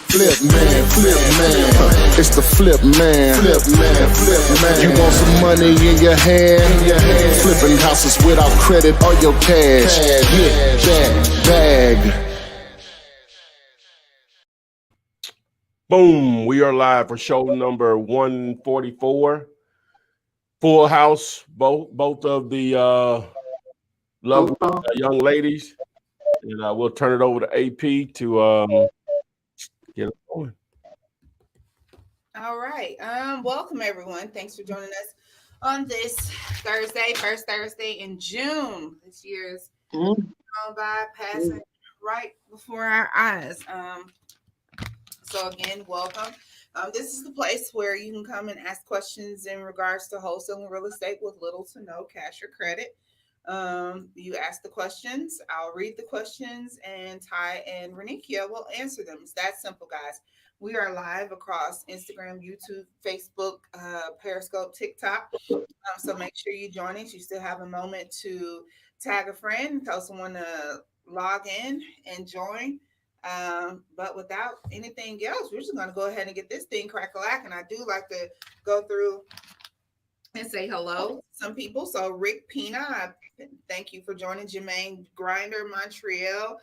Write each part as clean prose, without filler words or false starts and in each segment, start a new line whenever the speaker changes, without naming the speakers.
Flip man, it's the flip man. You want some money in your hand? Flipping houses without credit or your cash. Get that bag.
Boom, we are live for show number 144. Full house, both of the lovely young ladies. And we'll turn it over to AP to get it going.
All right. Welcome everyone. Thanks for joining us on this Thursday, first Thursday in June. This year's gone by, passing right before our eyes. So again, welcome. This is the place where you can come and ask questions in regards to wholesaling real estate with little to no cash or credit. You ask the questions, I'll read the questions, and Ty and Renikia will answer them. It's that simple, guys. We are live across Instagram, YouTube, Facebook, Periscope, TikTok. So make sure you join us. You still have a moment to tag a friend, tell someone to log in and join. But without anything else, we're just going to go ahead and get this thing crack-a-lack. And I do like to go through and say hello to some people. So Rick Pina, thank you for joining. Jermaine Grinder, Montreal.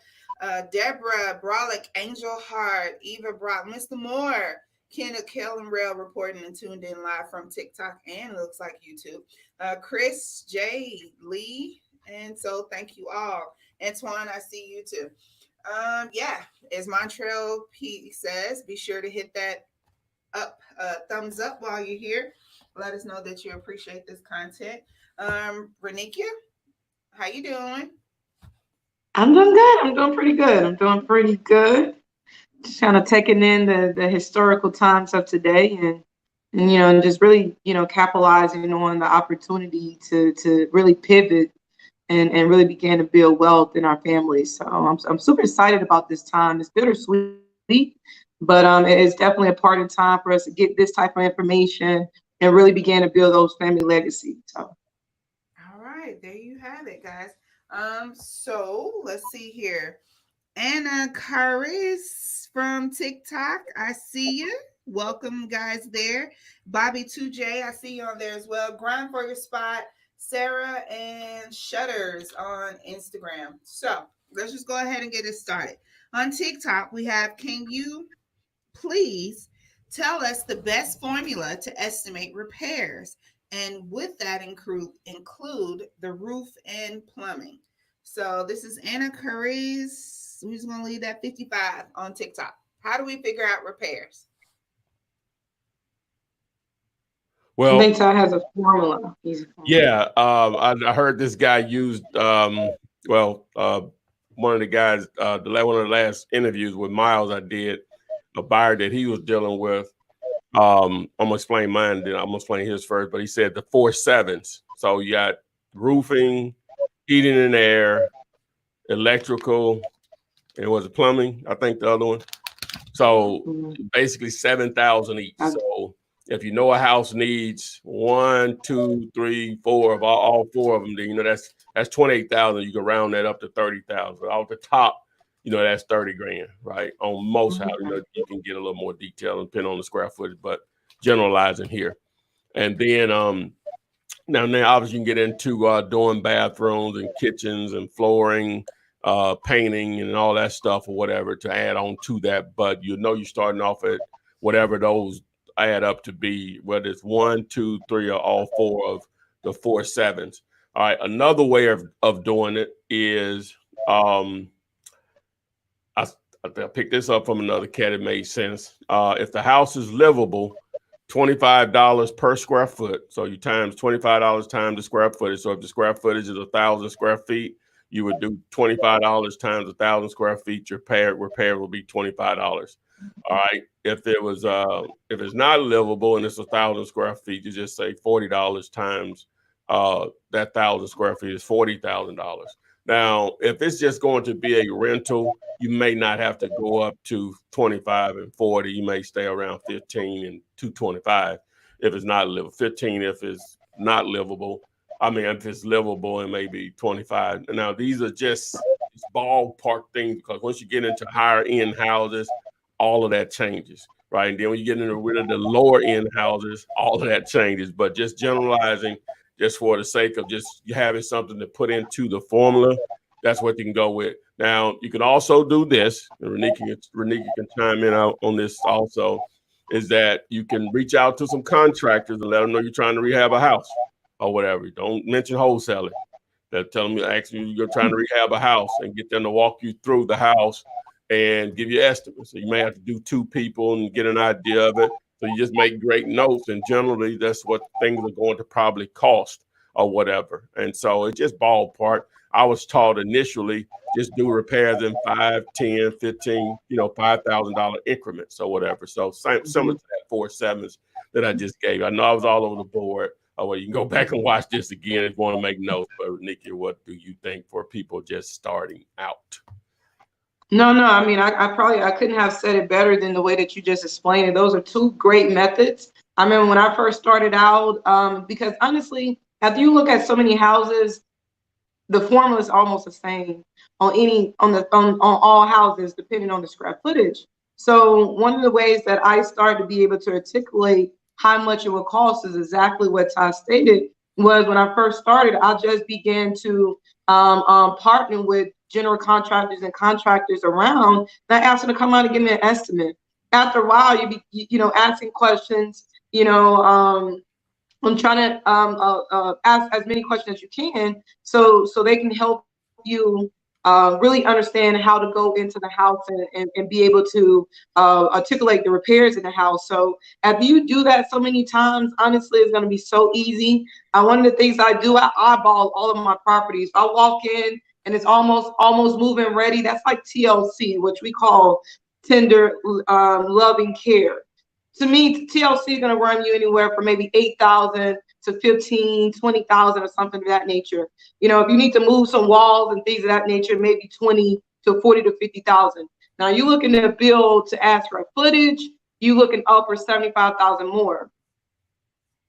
Deborah Brolick, Angel Hart, Eva Brock, Mr. Moore, Kenneth Kellen Rail reporting and tuned in live from TikTok and it looks like YouTube. Chris J. Lee, and so thank you all. Antoine, I see you too. As Montreal P says, be sure to hit that thumbs up while you're here. Let us know that you appreciate this content. Renikia, how you doing?
I'm doing good. I'm doing pretty good. Just kind of taking in the historical times of today and just really, capitalizing on the opportunity to really pivot and really begin to build wealth in our families. So I'm super excited about this time. It's bittersweet, but it's definitely a part of time for us to get this type of information and really begin to build those family legacies. So.
All right, there you have it, guys. So let's see here. Anna Caris from TikTok. I see you. Welcome, guys, there. Bobby 2J, I see you on there as well. Grind for your spot. Sarah and Shutters on Instagram. So let's just go ahead and get it started. On TikTok, we have, can you please tell us the best formula to estimate repairs? And with that include the roof and plumbing. So this is Anna Curry's. We're just going to leave that 55 on TikTok. How do we figure out repairs?
Well, I think Todd has a formula.
Yeah, I heard this guy used one of the guys, one of the last interviews with Miles I did, a buyer that he was dealing with. I'm gonna explain mine, then I'm gonna explain his first. But he said the 4 7s. So you got roofing, heating and air, electrical, and was it plumbing? I think the other one. So basically 7,000 each. So if you know a house needs 1, 2, 3, 4 of all 4 of them, then that's 28,000. You can round that up to 30,000. But off the top, that's 30 grand, right? On most houses, you can get a little more detail depending on the square footage, but generalizing here. And then now obviously you can get into doing bathrooms and kitchens and flooring, painting and all that stuff or whatever to add on to that. But you're starting off at whatever those add up to be, whether it's 1, 2, 3, or all 4 of the 4 7s. All right. Another way of doing it is I picked this up from another cat. It made sense. If the house is livable, $25 per square foot. So you times $25 times the square footage. So if the square footage is 1,000 square feet, you would do $25 times 1,000 square feet. Your repair will be $25. All right. If it's not livable and it's 1,000 square feet, you just say $40 times that 1,000 square feet is $40,000. Now, if it's just going to be a rental, you may not have to go up to 25 and 40. You may stay around 15 and 225 if it's not livable. 15 if it's not livable. I mean, if it's livable, it may be 25. Now, these are just ballpark things because once you get into higher end houses, all of that changes, right? And then when you get into rid of the lower end houses, all of that changes. But just generalizing, just for the sake of just having something to put into the formula, that's what you can go with. Now, you can also do this, and Renika can chime in on this also, is that you can reach out to some contractors and let them know you're trying to rehab a house or whatever. Don't mention wholesaling. They'll tell them, actually, you're trying to rehab a house, and get them to walk you through the house and give you estimates. So you may have to do 2 people and get an idea of it. So you just make great notes, and generally that's what things are going to probably cost or whatever. And so it's just ballpark. I was taught initially just do repairs in 5, 10, 15, $5,000 increments or whatever. So similar to that 4 7s that I just gave. I know I was all over the board. Oh, well, you can go back and watch this again if you want to make notes. But Nikki, what do you think for people just starting out?
No, I mean, I couldn't have said it better than the way that you just explained it. Those are 2 great methods. I remember when I first started out, because honestly, after you look at so many houses, the formula is almost the same on all houses, depending on the square footage. So one of the ways that I started to be able to articulate how much it would cost is exactly what Ty stated. Was when I first started, I just began to partner with general contractors and contractors around, and I asked them to come out and give me an estimate. After a while, you be asking questions. I'm trying to ask as many questions as you can, so they can help you really understand how to go into the house and be able to articulate the repairs in the house. So if you do that so many times, honestly, it's going to be so easy. One of the things I do, I eyeball all of my properties. If I walk in and it's almost moving ready, that's like TLC, which we call tender loving care. To me, TLC is going to run you anywhere from maybe $8,000 to $15,000, $20,000 or something of that nature. If you need to move some walls and things of that nature, maybe $20,000 to $40,000 to $50,000. Now you're looking at a bill to ask for footage, you looking up for $75,000 more.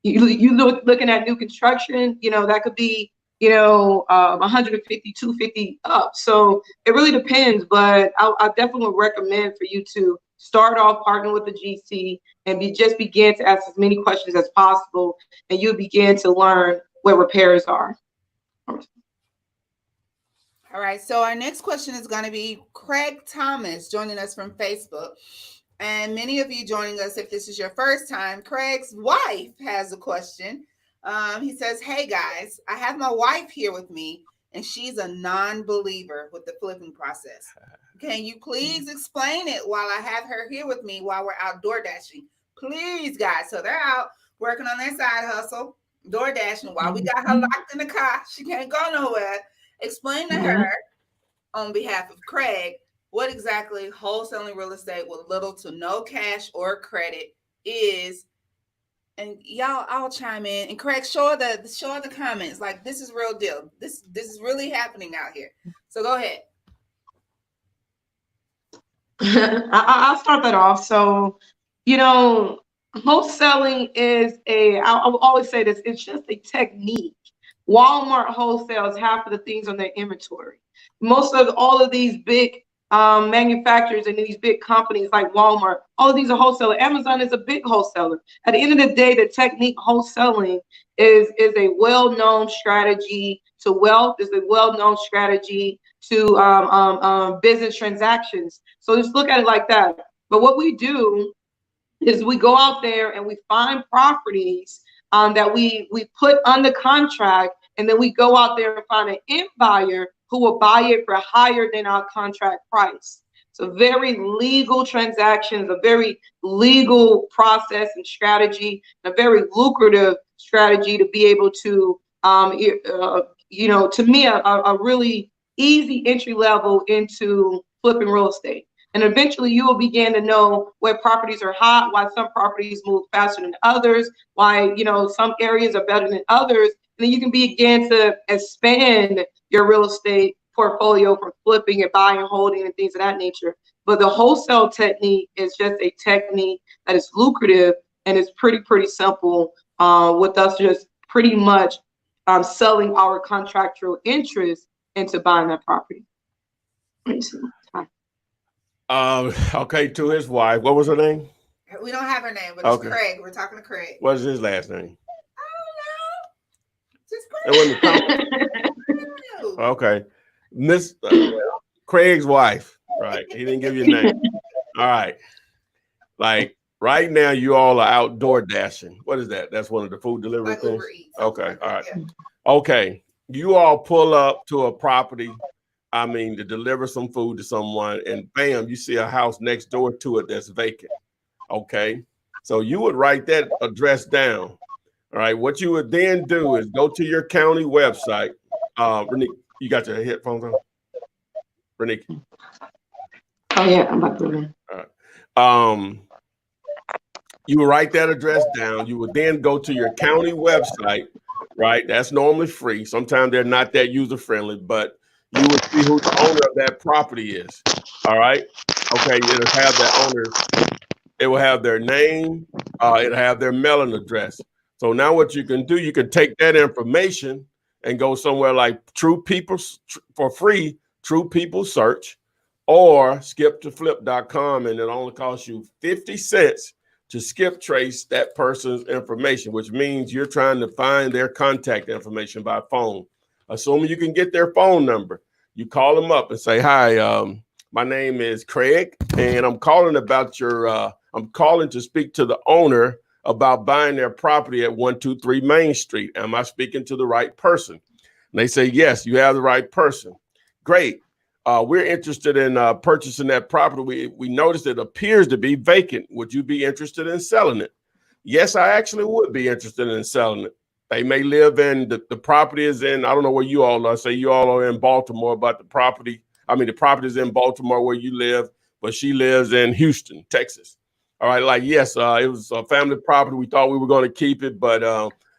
You looking at new construction, that could be 150, 250 up. So it really depends, but I definitely would recommend for you to start off partnering with the GC and just begin to ask as many questions as possible, and you begin to learn what repairs are.
All right, so our next question is going to be Craig Thomas joining us from Facebook. And many of you joining us, if this is your first time, Craig's wife has a question. He says, hey guys, I have my wife here with me, and she's a non-believer with the flipping process. Can you please explain it while I have her here with me while we're out door dashing? Please, guys. So they're out working on their side hustle, door dashing while we got her locked in the car. She can't go nowhere. Explain to her on behalf of Craig what exactly wholesaling real estate with little to no cash or credit is. And y'all all chime in. And Craig, show the comments. Like, this is real deal. This is really happening out here. So go ahead.
I'll start that off. So, wholesaling is I will always say this, it's just a technique. Walmart wholesales half of the things on their inventory. All of these big manufacturers and these big companies like Walmart, all of these are wholesalers. Amazon is a big wholesaler. At the end of the day, the technique wholesaling is a well-known strategy to wealth, is a well-known strategy to business transactions. So just look at it like that. But what we do is we go out there and we find properties that we put under contract, and then we go out there and find an end buyer who will buy it for higher than our contract price. So very legal transactions, a very legal process and strategy, a very lucrative strategy to be able to, to me, a really easy entry level into flipping real estate. And eventually you will begin to know where properties are hot, why some properties move faster than others, why, some areas are better than others. And then you can begin to expand your real estate portfolio from flipping and buying and holding and things of that nature. But the wholesale technique is just a technique that is lucrative, and it's pretty simple with us just pretty much selling our contractual interest into buying that property.
Okay, to his wife. What was her name?
We don't have her name, but it's
Okay.
Craig. We're talking to Craig.
What's his last name?
I don't know. Just Craig.
Okay. Miss Craig's wife. Right. He didn't give you a name. All right. Like right now, you all are outdoor dashing. What is that? That's one of the food delivery
Like
things.
Uber Eats,
Okay. All right.
Yeah.
Okay. You all pull up to a property. I mean, to deliver some food to someone, and bam, you see a house next door to it that's vacant. Okay. So you would write that address down. All right. What you would then do is go to your county website. Renique, you got your headphones on? Renique.
Oh yeah, I'm about to.
All right. You would write that address down. You would then go to your county website, right? That's normally free. Sometimes they're not that user friendly, but you would see who the owner of that property is. All right. Okay. It'll have that owner. It will have their name. It'll have their mailing address. So now what you can do, you can take that information and go somewhere like True People for free, True People Search, or skip to flip.com, and it only costs you 50 cents to skip trace that person's information, which means you're trying to find their contact information by phone. Assuming you can get their phone number, you call them up and say, hi, my name is Craig, and I'm calling about I'm calling to speak to the owner about buying their property at 123 Main Street. Am I speaking to the right person? And they say, yes, you have the right person. Great. We're interested in purchasing that property. We noticed it appears to be vacant. Would you be interested in selling it? Yes, I actually would be interested in selling it. They may live in the property is in, I don't know where you all are. Say you all are in Baltimore, but the property is in Baltimore where you live, but she lives in Houston, Texas. All right, like, yes, it was a family property. We thought we were going to keep it, but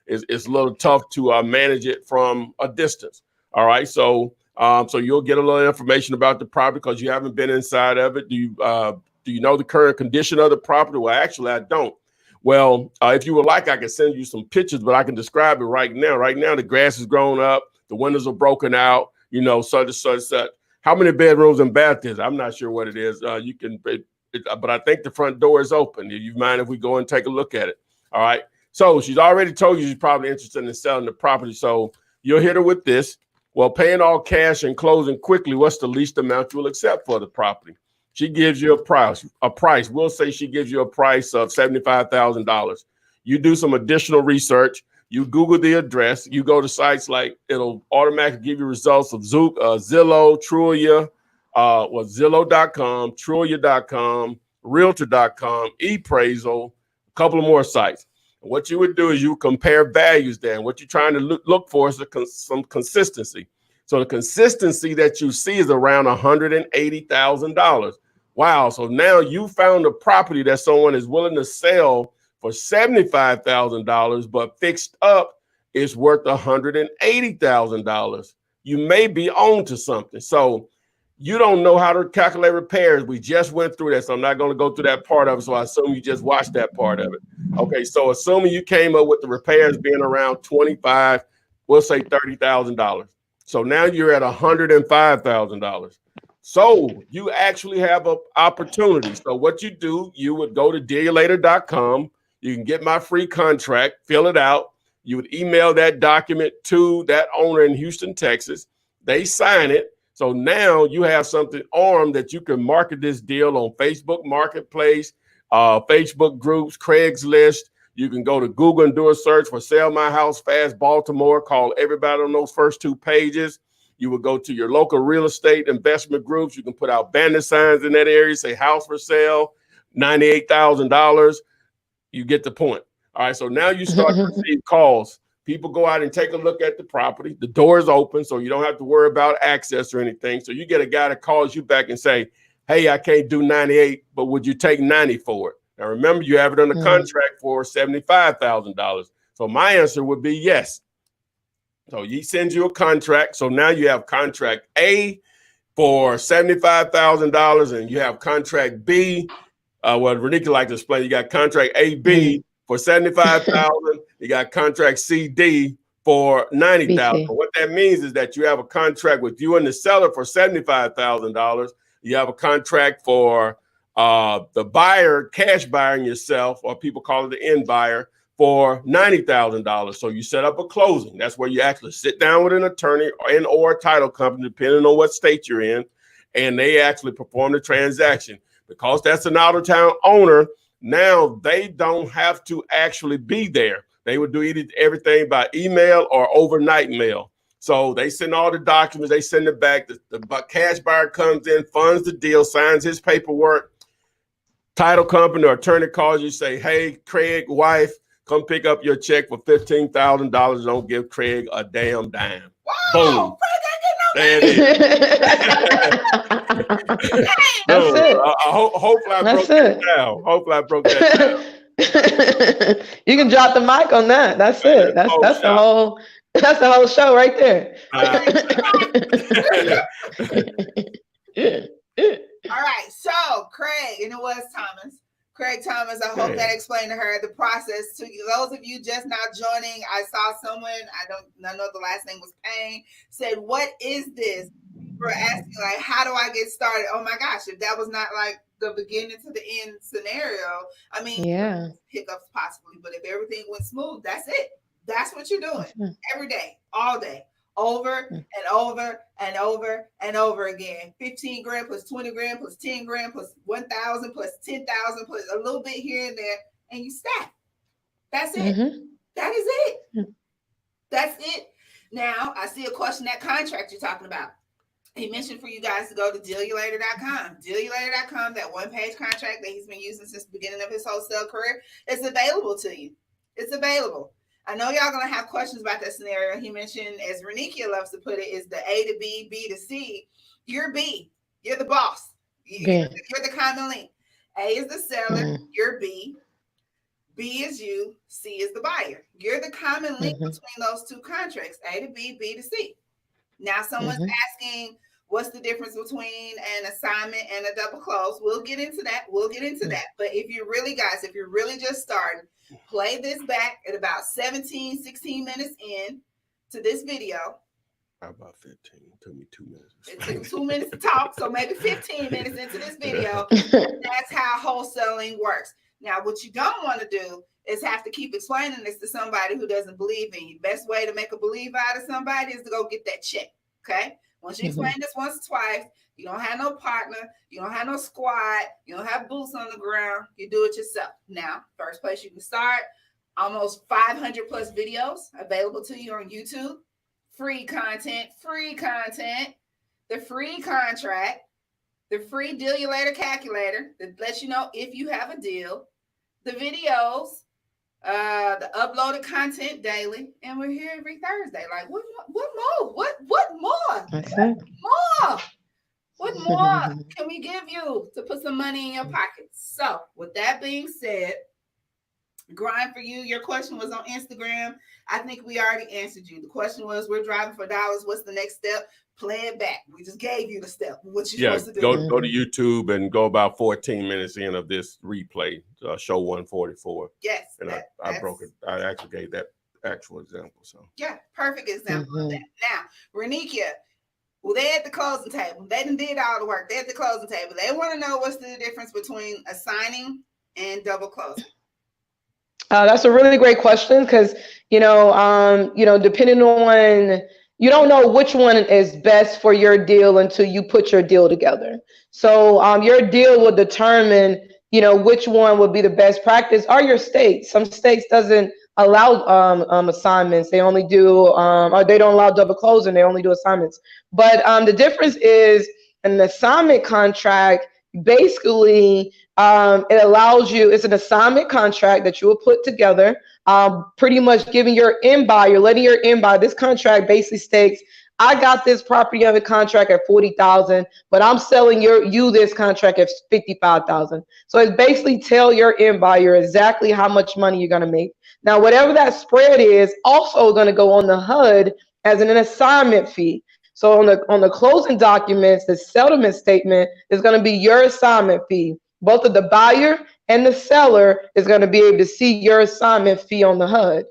it's a little tough to manage it from a distance. All right, so you'll get a little information about the property because you haven't been inside of it. Do you know the current condition of the property? Well, actually, I don't. Well, if you would like, I can send you some pictures, but I can describe it right now. Right now, the grass has grown up, the windows are broken out, such. How many bedrooms and bathrooms? I'm not sure what it is. You can, but I think the front door is open. Do you mind if we go and take a look at it? All right. So she's already told you she's probably interested in selling the property. So you'll hit her with this. Well, paying all cash and closing quickly, what's the least amount you'll accept for the property? She gives you a price. We'll say she gives you a price of $75,000. You do some additional research. You Google the address. You go to sites like it'll automatically give you results of Zillow, Trulia, Zillow.com, Trulia.com, Realtor.com, ePraisal, a couple of more sites. What you would do is you compare values there. And what you're trying to look for is some consistency. So the consistency that you see is around $180,000. Wow. So now you found a property that someone is willing to sell for $75,000, but fixed up is worth $180,000. You may be on to something. So you don't know how to calculate repairs. We just went through that, so I'm not going to go through that part of it. So I assume you just watched that part of it. Okay, so assuming you came up with the repairs being around 25, we'll say $30,000. So now you're at $105,000. So you actually have an opportunity. So what you do, you would go to dealyourlater.com. You can get my free contract, fill it out. You would email that document to that owner in Houston, Texas. They sign it. So now you have something armed that you can market this deal on Facebook Marketplace, Facebook groups, Craigslist. You can go to Google and do a search for Sell My House Fast Baltimore. Call everybody on those first two pages. You would go to your local real estate investment groups. You can put out banner signs in that area, say house for sale, $98,000. You get the point. All right. So now you start to receive calls. People go out and take a look at the property. The door is open, so you don't have to worry about access or anything. So you get a guy that calls you back and say, hey, I can't do 98, but would you take 90 for it? Now, remember, you have it under contract for $75,000. So my answer would be yes. So he sends you a contract. So now you have contract A for $75,000, and you have contract B. What Renique like to explain, you got contract A, B for $75,000. You got contract C, D for $90,000. What that means is that you have a contract with you and the seller for $75,000. You have a contract for the buyer, cash buyer, and yourself, or people call it the end buyer, for $90,000. So you set up a closing. That's where you actually sit down with an attorney or a title company, depending on what state you're in, and they actually perform the transaction. Because that's an out-of-town owner, now they don't have to actually be there. They would do everything by email or overnight mail. So they send all the documents, they send it back. The cash buyer comes in, funds the deal, signs his paperwork. Title company or attorney calls you, say, hey, Craig, wife, come pick up your check for $15,000. Don't give Craig a damn dime.
Wow,
Boom.
Craig,
There it is.
That's it.
Hopefully I broke that down. Hopefully I broke that down.
You can drop the mic on that. That's it. That's the whole show right there.
All right, so Craig, and it was Thomas. Craig Thomas, I hope that explained to her the process. To those of you just now joining, I saw someone, I know the last name was Payne, said, what is this? We're asking, like, how do I get started? Oh my gosh, if that was not like the beginning to the end scenario, I mean, hiccups possibly, but if everything went smooth, that's it. That's what you're doing every day, all day, over and over and over and over again. 15 grand plus 20 grand plus 10 grand plus 1,000 plus 10,000 plus a little bit here and there, and you stack. That's it. That is it. That's it. Now, I see a question, that contract you're talking about. He mentioned for you guys to go to dealulator.com. Dealulator.com, that one-page contract that he's been using since the beginning of his wholesale career, is available to you. It's available. I know y'all going to have questions about that scenario. He mentioned, as Renikia loves to put it, is the A to B, B to C. You're B. You're the boss. You're the common link. A is the seller. You're B. B is you. C is the buyer. You're the common link between those two contracts, A to B, B to C. Now, someone's asking, what's the difference between an assignment and a double close? We'll get into that. But if you're really just starting, play this back at about 16 minutes in to this video.
About 15. It took me 2 minutes.
It took 2 minutes to talk, so maybe 15 minutes into this video. That's how wholesaling works. Now, what you don't want to do is have to keep explaining this to somebody who doesn't believe in you. Best way to make a believer out of somebody is to go get that check, okay? Once you explain this once or twice, you don't have no partner, you don't have no squad, you don't have boots on the ground, you do it yourself. Now, first place you can start, almost 500 plus videos available to you on YouTube. Free content, the free contract, the free Dealulator calculator that lets you know if you have a deal, the videos, the uploaded content daily, and we're here every Thursday. Like, what more? What more? What more can we give you to put some money in your pockets? So, with that being said, grind for you. Your question was on Instagram. I think we already answered you. The question was, we're driving for dollars. What's the next step? Play it back. We just gave you the step. What you're supposed to do.
Go to YouTube and go about 14 minutes in of this replay, show 144.
Yes.
And I broke it. I actually gave that actual example. So
yeah, perfect example of that. Now, Renikia, well, they're at the closing table. They done did all the work. They're at the closing table. They want to know what's the difference between assigning and double closing.
That's a really great question because, depending on, you don't know which one is best for your deal until you put your deal together. So your deal will determine, which one would be the best practice, or your state. Some states doesn't allow assignments. They only do, or they don't allow double closing. They only do assignments. But the difference is an assignment contract, basically, it allows you, it's an assignment contract that you will put together, pretty much giving your end buyer, letting your end buyer, this contract basically states, I got this property under contract at $40,000, but I'm selling you this contract at $55,000. So it's basically tell your end buyer exactly how much money you're going to make. Now, whatever that spread is also going to go on the HUD as an assignment fee. So on the closing documents, the settlement statement is going to be your assignment fee. Both of the buyer and the seller is going to be able to see your assignment fee on the HUD.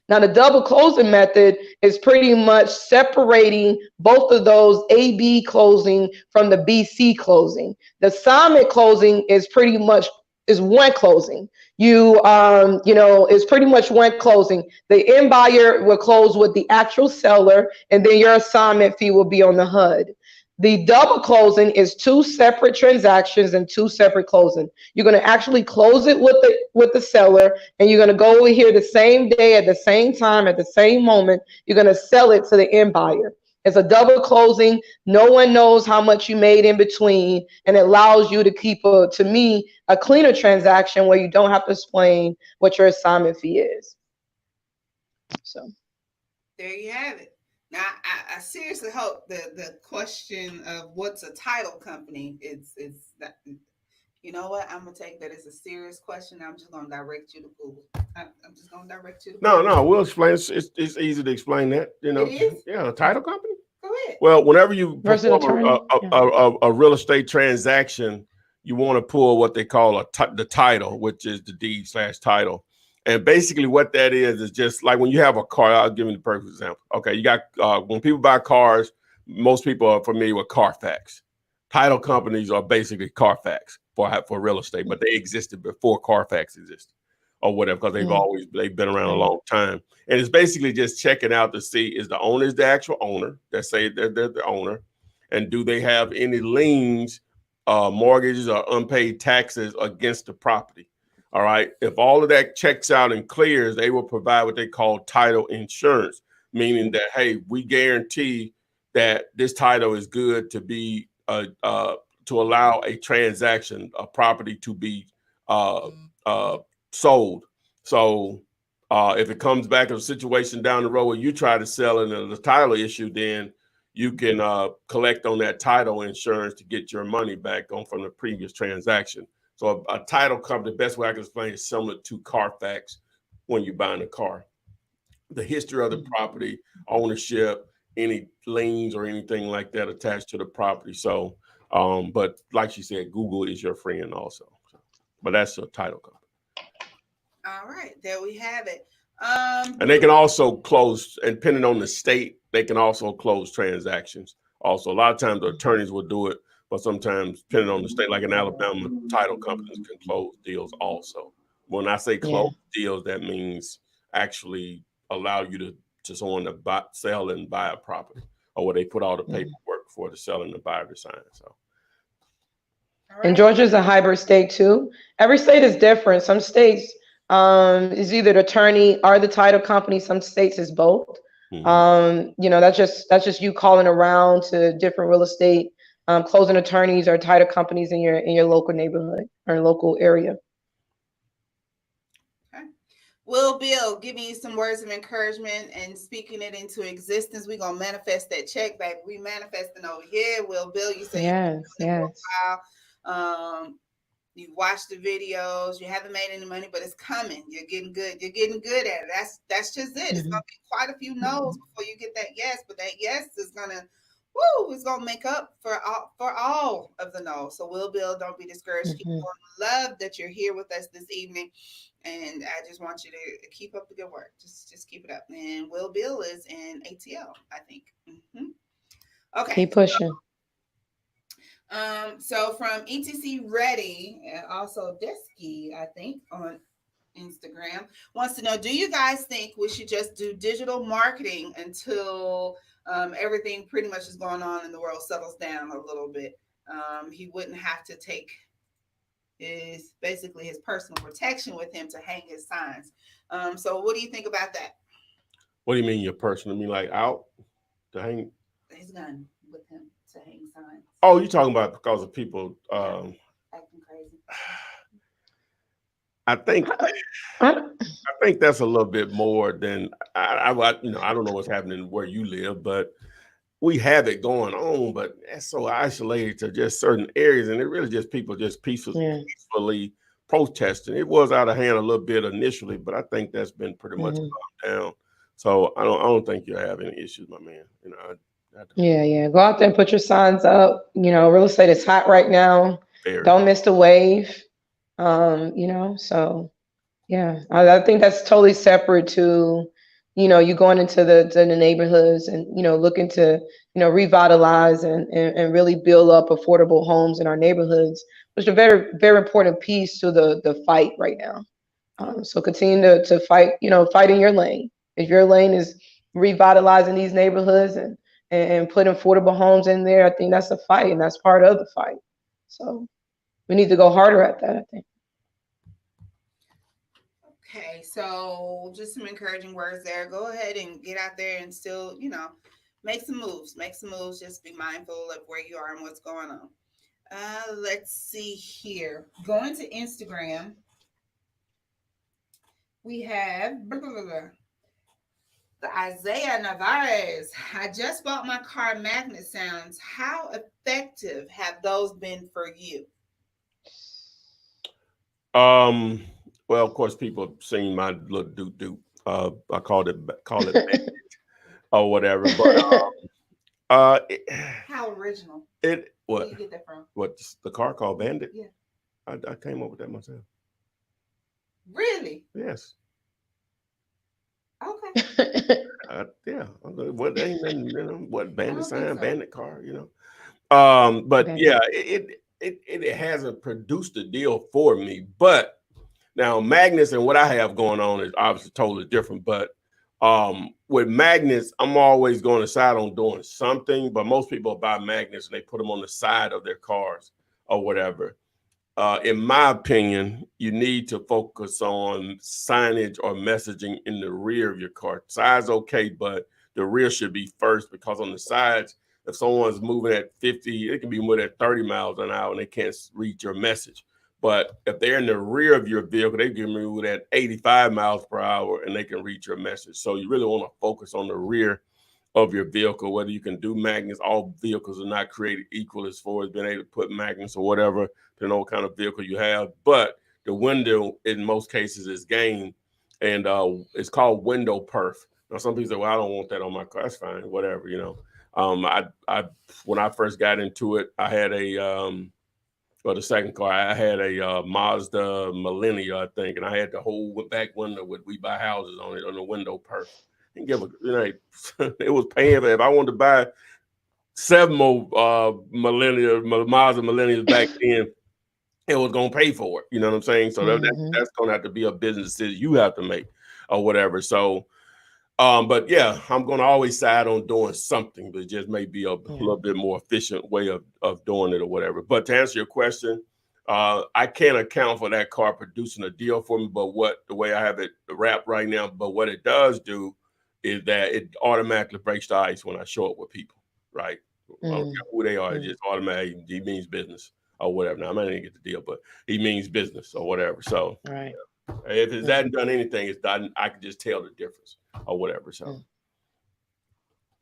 Now, the double closing method is pretty much separating both of those AB closing from the BC closing. The assignment closing is pretty much is one closing. It's pretty much one closing. The end buyer will close with the actual seller, and then your assignment fee will be on the HUD. The double closing is two separate transactions and two separate closing. You're going to actually close it with the seller, and you're going to go over here the same day at the same time at the same moment. You're going to sell it to the end buyer. It's a double closing. No one knows how much you made in between, and it allows you to keep to me a cleaner transaction where you don't have to explain what your assignment fee is. So
there you have it. Now, I seriously hope the question of what's a title company is that, you know what, I'm gonna take that as a serious question. I'm just gonna direct you to Google. I'm just gonna direct you to Google.
No, we'll explain. It's easy to explain that.
It is?
Yeah, a title company.
Go ahead.
Well, whenever you perform
attorney,
a real estate transaction, you want to pull what they call the title, which is the deed/title. And basically what that is just like when you have a car. I'll give you the perfect example. Okay, you got when people buy cars, most people are familiar with Carfax. Title companies are basically Carfax for real estate, but they existed before Carfax existed or whatever, because they've been around a long time. And it's basically just checking out to see, is the owner the actual owner that say they're the owner, and do they have any liens, mortgages, or unpaid taxes against the property. All right. If all of that checks out and clears, they will provide what they call title insurance, meaning that, hey, we guarantee that this title is good to be to allow a transaction, a property to be sold. So if it comes back to a situation down the road where you try to sell it and the title issue, then you can collect on that title insurance to get your money back from the previous transaction. So a title company, the best way I can explain it, is similar to Carfax when you're buying a car. The history of the property, ownership, any liens or anything like that attached to the property. So, but like she said, Google is your friend also. But that's a title company.
All right, there we have it.
And they can also close, and depending on the state, they can also close transactions. Also, a lot of times the attorneys will do it, but sometimes, depending on the state, like in Alabama, title companies can close deals also. When I say close deals, that means actually allow you to someone to sell and buy a property, or where they put all the paperwork for the seller and the buyer to sign. So.
And Georgia's a hybrid state too. Every state is different. Some states is either the attorney or the title company. Some states is both. That's just you calling around to different real estate closing attorneys or title companies in your local neighborhood or local area.
Okay. Will Bill giving you some words of encouragement and speaking it into existence. We're gonna manifest that check, baby. We manifesting over here. Will Bill, you say
yes.
You watched the videos, you haven't made any money, but it's coming. You're getting good. You're getting good at it. That's just it. It's gonna be quite a few no's before you get that yes, but that yes is it's gonna make up for all of the no's. So Will Bill, don't be discouraged. Keep going. Love that you're here with us this evening, and I just want you to keep up the good work. Just keep it up. And Will Bill is in ATL, I think. Okay.
Keep pushing.
So from ETC Ready, and also Desky, I think, on Instagram, wants to know, do you guys think we should just do digital marketing until everything pretty much is going on in the world settles down a little bit? He wouldn't have to take his personal protection with him to hang his signs. So what do you think about that?
What do you mean your personal? I mean like out to hang
his gun with him to hang signs.
Oh, you're talking about because of people
acting crazy.
I think that's a little bit more than I don't know what's happening where you live, but we have it going on, but that's so isolated to just certain areas, and it really just people just peacefully protesting. It was out of hand a little bit initially, but I think that's been pretty much calmed down. So I don't think you have any issues, my man.
Yeah. Go out there and put your signs up. Real estate is hot right now. Don't miss the wave. So yeah, I think that's totally separate to you going into the neighborhoods and, looking to, revitalize and really build up affordable homes in our neighborhoods, which is a very, very important piece to the fight right now. So continue to fight, fight in your lane. If your lane is revitalizing these neighborhoods and putting affordable homes in there, I think that's a fight, and that's part of the fight. So we need to go harder at that, I think.
Okay, so just some encouraging words there. Go ahead and get out there and still, make some moves. Make some moves. Just be mindful of where you are and what's going on. Let's see here. Going to Instagram, we have the Isaiah Navarez. I just bought my car magnet sounds. How effective have those been for you?
Well, of course, people have seen my little doot. I call it bandit or whatever. But
how original?
What?
Where you get that from?
What, the car called Bandit?
Yeah.
I came up with that myself.
Really?
Yes.
Okay.
Yeah. What ain't nothing, what bandit sign,
so.
bandit car, But bandit. Yeah, it hasn't produced a deal for me. But now magnets and what I have going on is obviously totally different. But with magnets, I'm always going to decide on doing something. But most people buy magnets and they put them on the side of their cars or whatever. In my opinion, you need to focus on signage or messaging in the rear of your car. Side's okay, but the rear should be first, because on the sides, if someone's moving at 50, it can be moving at 30 miles an hour and they can't read your message. But if they're in the rear of your vehicle, they can move at 85 miles per hour and they can read your message. So you really want to focus on the rear of your vehicle, whether you can do magnets. All vehicles are not created equal as far as being able to put magnets or whatever, depending on what kind of vehicle you have. But the window in most cases is gained, and it's called window perf. Now some people say, well, I don't want that on my car. That's fine, whatever, I when I first got into it, I had the second car, I had a Mazda Millennia, I think, and I had the whole back window with "We Buy Houses" on it, on the window perf. And give it was paying. If I wanted to buy 7 more Mazda Millennials back then, it was gonna pay for it. You know what I'm saying? So that's gonna have to be a business decision you have to make or whatever. So, but yeah, I'm gonna always side on doing something, but it just may be a little bit more efficient way of doing it or whatever. But to answer your question, I can't account for that car producing a deal for me, but the way I have it wrapped right now, but what it does do is that it automatically breaks the ice when I show up with people, right? I don't care who they are, it just automatically, he means business or whatever. Now, I might not get the deal, but he means business or whatever. So if it hasn't done anything, it's done, I can just tell the difference or whatever. So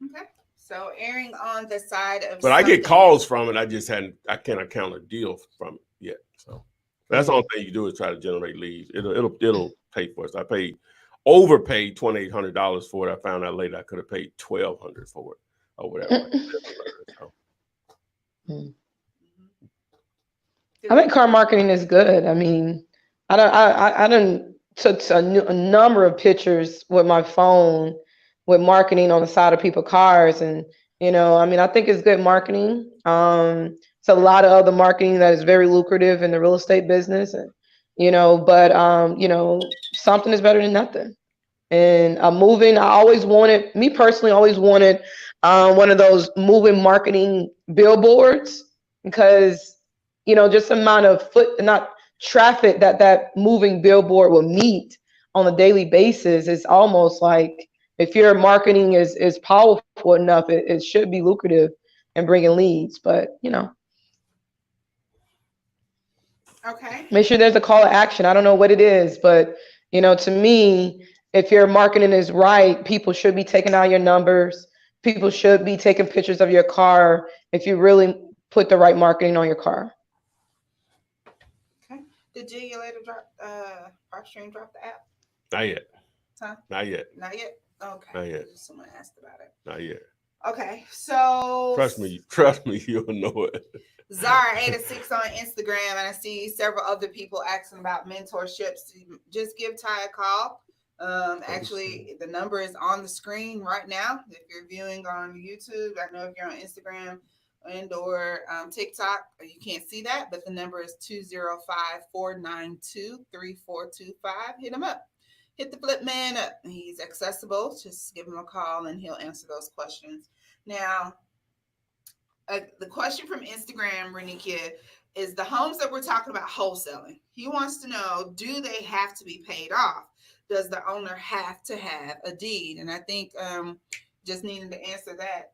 okay. So erring on the side of
but I get calls from it. I can't account a deal from it yet. So that's the only thing you do is try to generate leads. It'll pay for us. I overpaid $2,800 for it. I found out later I could have paid $1,200 for it or whatever.
I think car marketing is good. I mean, I done took a number of pictures with my phone with marketing on the side of people's cars, and I think it's good marketing. It's a lot of other marketing that is very lucrative in the real estate business, and but something is better than nothing. And moving, me personally always wanted one of those moving marketing billboards, because just the amount of not traffic that moving billboard will meet on a daily basis is almost like, if your marketing is powerful enough, it should be lucrative and bringing leads. But
okay,
make sure there's a call to action. I don't know what it is, but to me, if your marketing is right, people should be taking out your numbers. People should be taking pictures of your car if you really put the right marketing on your car.
Okay. Did you later PropStream drop the app?
Not yet.
Huh?
Not yet.
Not yet? Okay.
Not yet.
Someone asked about it.
Not yet.
Okay. So
trust me, you'll know it.
Zara86 on Instagram, and I see several other people asking about mentorships. Just give Ty a call. Actually, the number is on the screen right now. If you're viewing on YouTube, I know if you're on Instagram and or TikTok, you can't see that, but the number is 205-492-3425. Hit him up. Hit the Flip Man up. He's accessible. Just give him a call and he'll answer those questions. Now, the question from Instagram, Renikia, is the homes that we're talking about wholesaling. He wants to know, do they have to be paid off? Does the owner have to have a deed? And I think just needing to answer that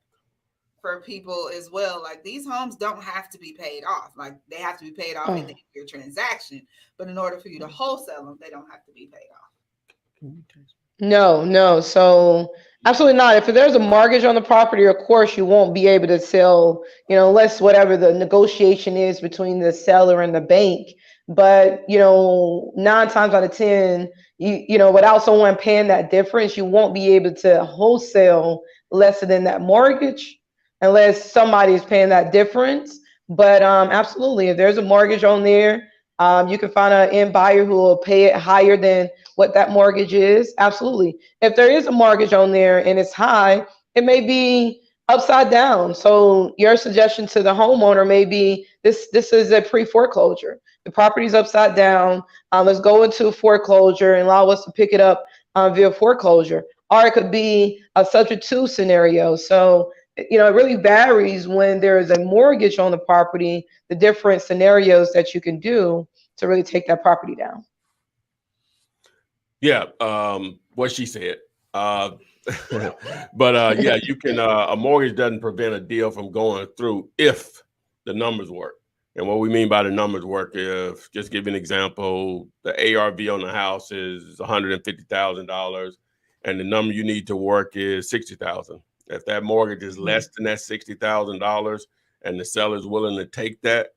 for people as well. Like, these homes don't have to be paid off. Like, they have to be paid off at the end of your transaction. But in order for you to wholesale them, they don't have to be paid off.
No. So absolutely not. If there's a mortgage on the property, of course you won't be able to sell, unless whatever the negotiation is between the seller and the bank. But 9 times out of 10, without someone paying that difference, you won't be able to wholesale lesser than that mortgage unless somebody is paying that difference. But absolutely, if there's a mortgage on there, you can find an end buyer who will pay it higher than what that mortgage is. Absolutely. If there is a mortgage on there and it's high, it may be upside down. So your suggestion to the homeowner may be this is a pre-foreclosure. The property's upside down. Let's go into foreclosure and allow us to pick it up via foreclosure. Or it could be a subject to scenario. So it really varies when there is a mortgage on the property, the different scenarios that you can do to really take that property down.
Yeah, what she said. But yeah, you can. A mortgage doesn't prevent a deal from going through if the numbers work. And what we mean by the numbers work is, just give you an example, the ARV on the house is $150,000, and the number you need to work is $60,000. If that mortgage is less than that $60,000, and the seller is willing to take that,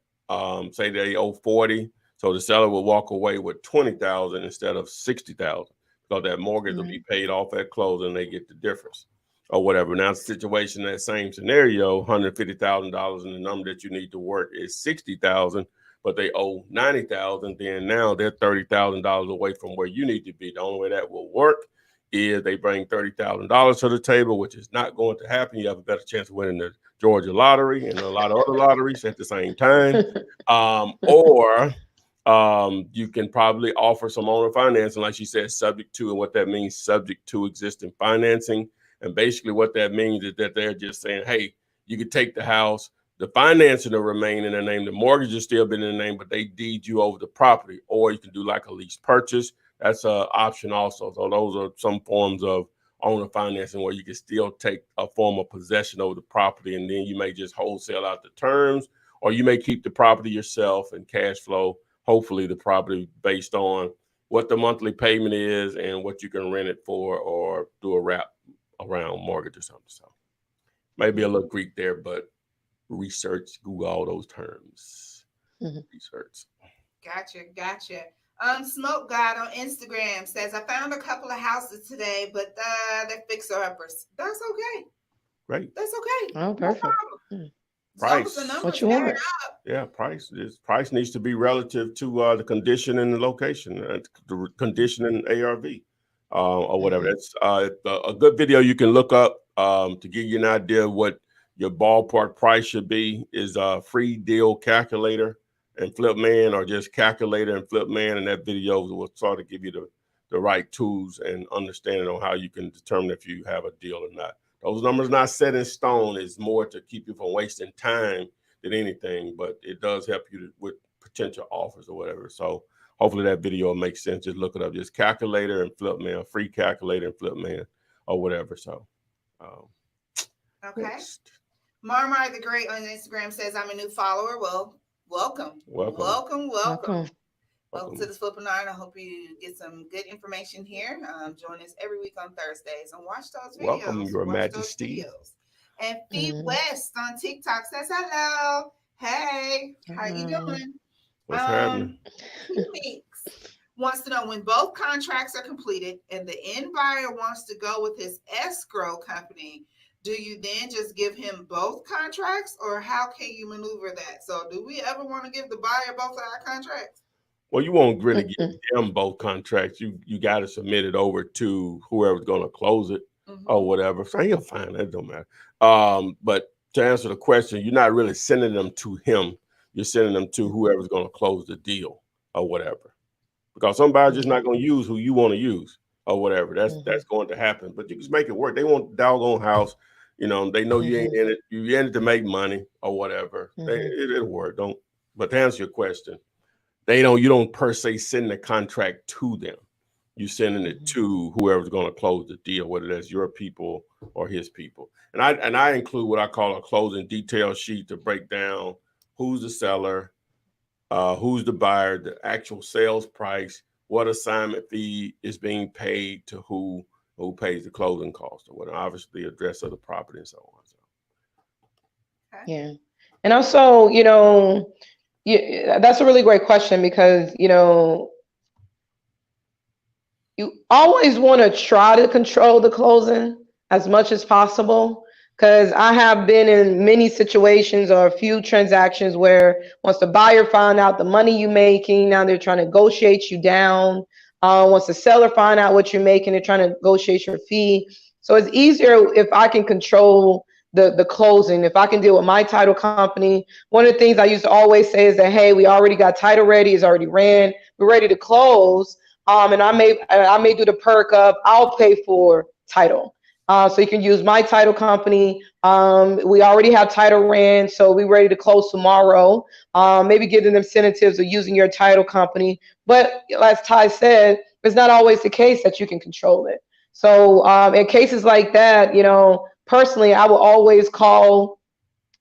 say they owe 40. So the seller will walk away with 20,000 instead of 60,000, because that mortgage will be paid off at closing and they get the difference or whatever. Now, the situation, that same scenario, $150,000 and the number that you need to work is 60,000, but they owe 90,000. Then now they're $30,000 away from where you need to be. The only way that will work is they bring $30,000 to the table, which is not going to happen. You have a better chance of winning the Georgia lottery and a lot of other lotteries at the same time. Or you can probably offer some owner financing, like she said, subject to, and what that means, subject to existing financing. And basically what that means is that they're just saying, hey, you could take the house, the financing will remain in their name, the mortgage has still been in their name, but they deed you over the property. Or you can do like a lease purchase. That's an option also. So those are some forms of owner financing where you can still take a form of possession over the property, and then you may just wholesale out the terms, or you may keep the property yourself and cash flow, hopefully the property, based on what the monthly payment is and what you can rent it for, or do a wrap around mortgage or something. So maybe a little Greek there, but research, Google all those terms. Research.
Gotcha. Smoke God on Instagram says, I found a couple of houses today, but they're fixer-uppers. That's okay.
Great.
That's okay.
Oh, perfect.
No
Price.
What you want?
Yeah, price needs to be relative to the condition and the location, the condition and ARV, or whatever. That's a good video you can look up to give you an idea of what your ballpark price should be. Is Free Deal Calculator and Flip Man, or just Calculator and Flip Man, and that video will sort of give you the right tools and understanding on how you can determine if you have a deal or not. Those numbers not set in stone. It's more to keep you from wasting time than anything, but it does help you with potential offers or whatever. So hopefully that video will make sense. Just look it up. Just Calculator and Flip Man, Free Calculator and Flip Man, or whatever. So
okay.
Next.
Marmar the Great on Instagram says, I'm a new follower. Well, welcome. Welcome to the Flippinar, and I hope you get some good information here. Join us every week on Thursdays and watch those videos.
Welcome, Your Majesty.
And Feed West on TikTok says, hello. Hey, how you doing?
What's happening?
Meeks wants to know, when both contracts are completed and the end buyer wants to go with his escrow company, do you then just give him both contracts, or how can you maneuver that? So do we ever want to give the buyer both of our contracts?
Well, you won't really get them both contracts. You got to submit it over to whoever's going to close it or whatever. So he'll find that. Don't matter. But to answer the question, you're not really sending them to him. You're sending them to whoever's going to close the deal or whatever. Because somebody's just not going to use who you want to use or whatever. That's going to happen. But you just make it work. They want the doggone house. You know, they know you ain't in it. You're in it to make money or whatever. It'll work. But to answer your question, you don't per se send the contract to them. You're sending it to whoever's going to close the deal, whether that's your people or his people. And I include what I call a closing detail sheet to break down who's the seller, who's the buyer, the actual sales price, what assignment fee is being paid to who pays the closing cost, or what, obviously the address of the property and so on. So.
Yeah. And also, you know, that's a really great question because, you know, you always want to try to control the closing as much as possible. Because I have been in many situations or a few transactions where once the buyer found out the money you're making, now they're trying to negotiate you down. Once the seller find out what you're making, they're trying to negotiate your fee. So it's easier if I can control the closing. If I can deal with my title company. One of the things I used to always say is that, hey, we already got title ready, it's already ran, we're ready to close. And I may do the perk of I'll pay for title. So you can use my title company. We already have title ran, so we're ready to close tomorrow. Maybe give them incentives of using your title company. But as Ty said, it's not always the case that you can control it. So in cases like that, you know, personally, I will always call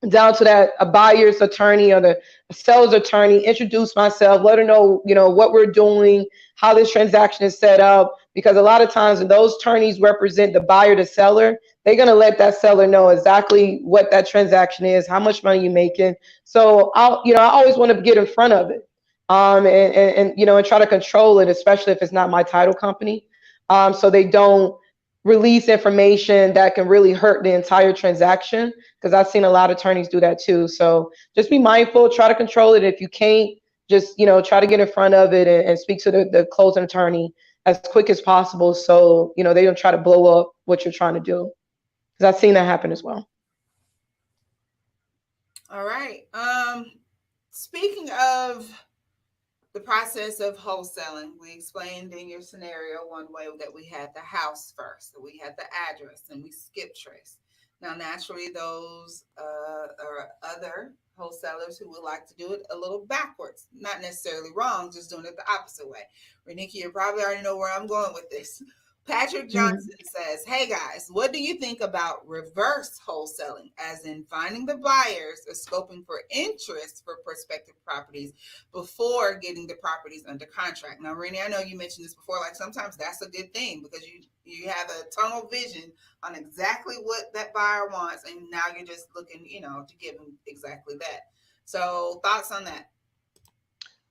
down to that a buyer's attorney or the seller's attorney, introduce myself, let her know, you know, what we're doing, how this transaction is set up. Because a lot of times when those attorneys represent the buyer, the seller, they're going to let that seller know exactly what that transaction is, how much money you're making. So I always want to get in front of it, and you know, and try to control it, especially if it's not my title company, so they don't release information that can really hurt the entire transaction. Because I've seen a lot of attorneys do that too. So just be mindful, try to control it. If you can't, just, you know, try to get in front of it and speak to the closing attorney as quick as possible, so you know they don't try to blow up what you're trying to do. Because I've seen that happen as well.
All right. Speaking of the process of wholesaling, we explained in your scenario one way that we had the house first, that we had the address, and we skip trace. Now, naturally, those are other wholesalers who would like to do it a little backwards. Not necessarily wrong, just doing it the opposite way. Renika, you probably already know where I'm going with this. Patrick Johnson says, hey guys, what do you think about reverse wholesaling, as in finding the buyers or scoping for interest for prospective properties before getting the properties under contract? Now, Renee, I know you mentioned this before, like sometimes that's a good thing because you have a tunnel vision on exactly what that buyer wants, and now you're just looking, you know, to give them exactly that. So thoughts on that?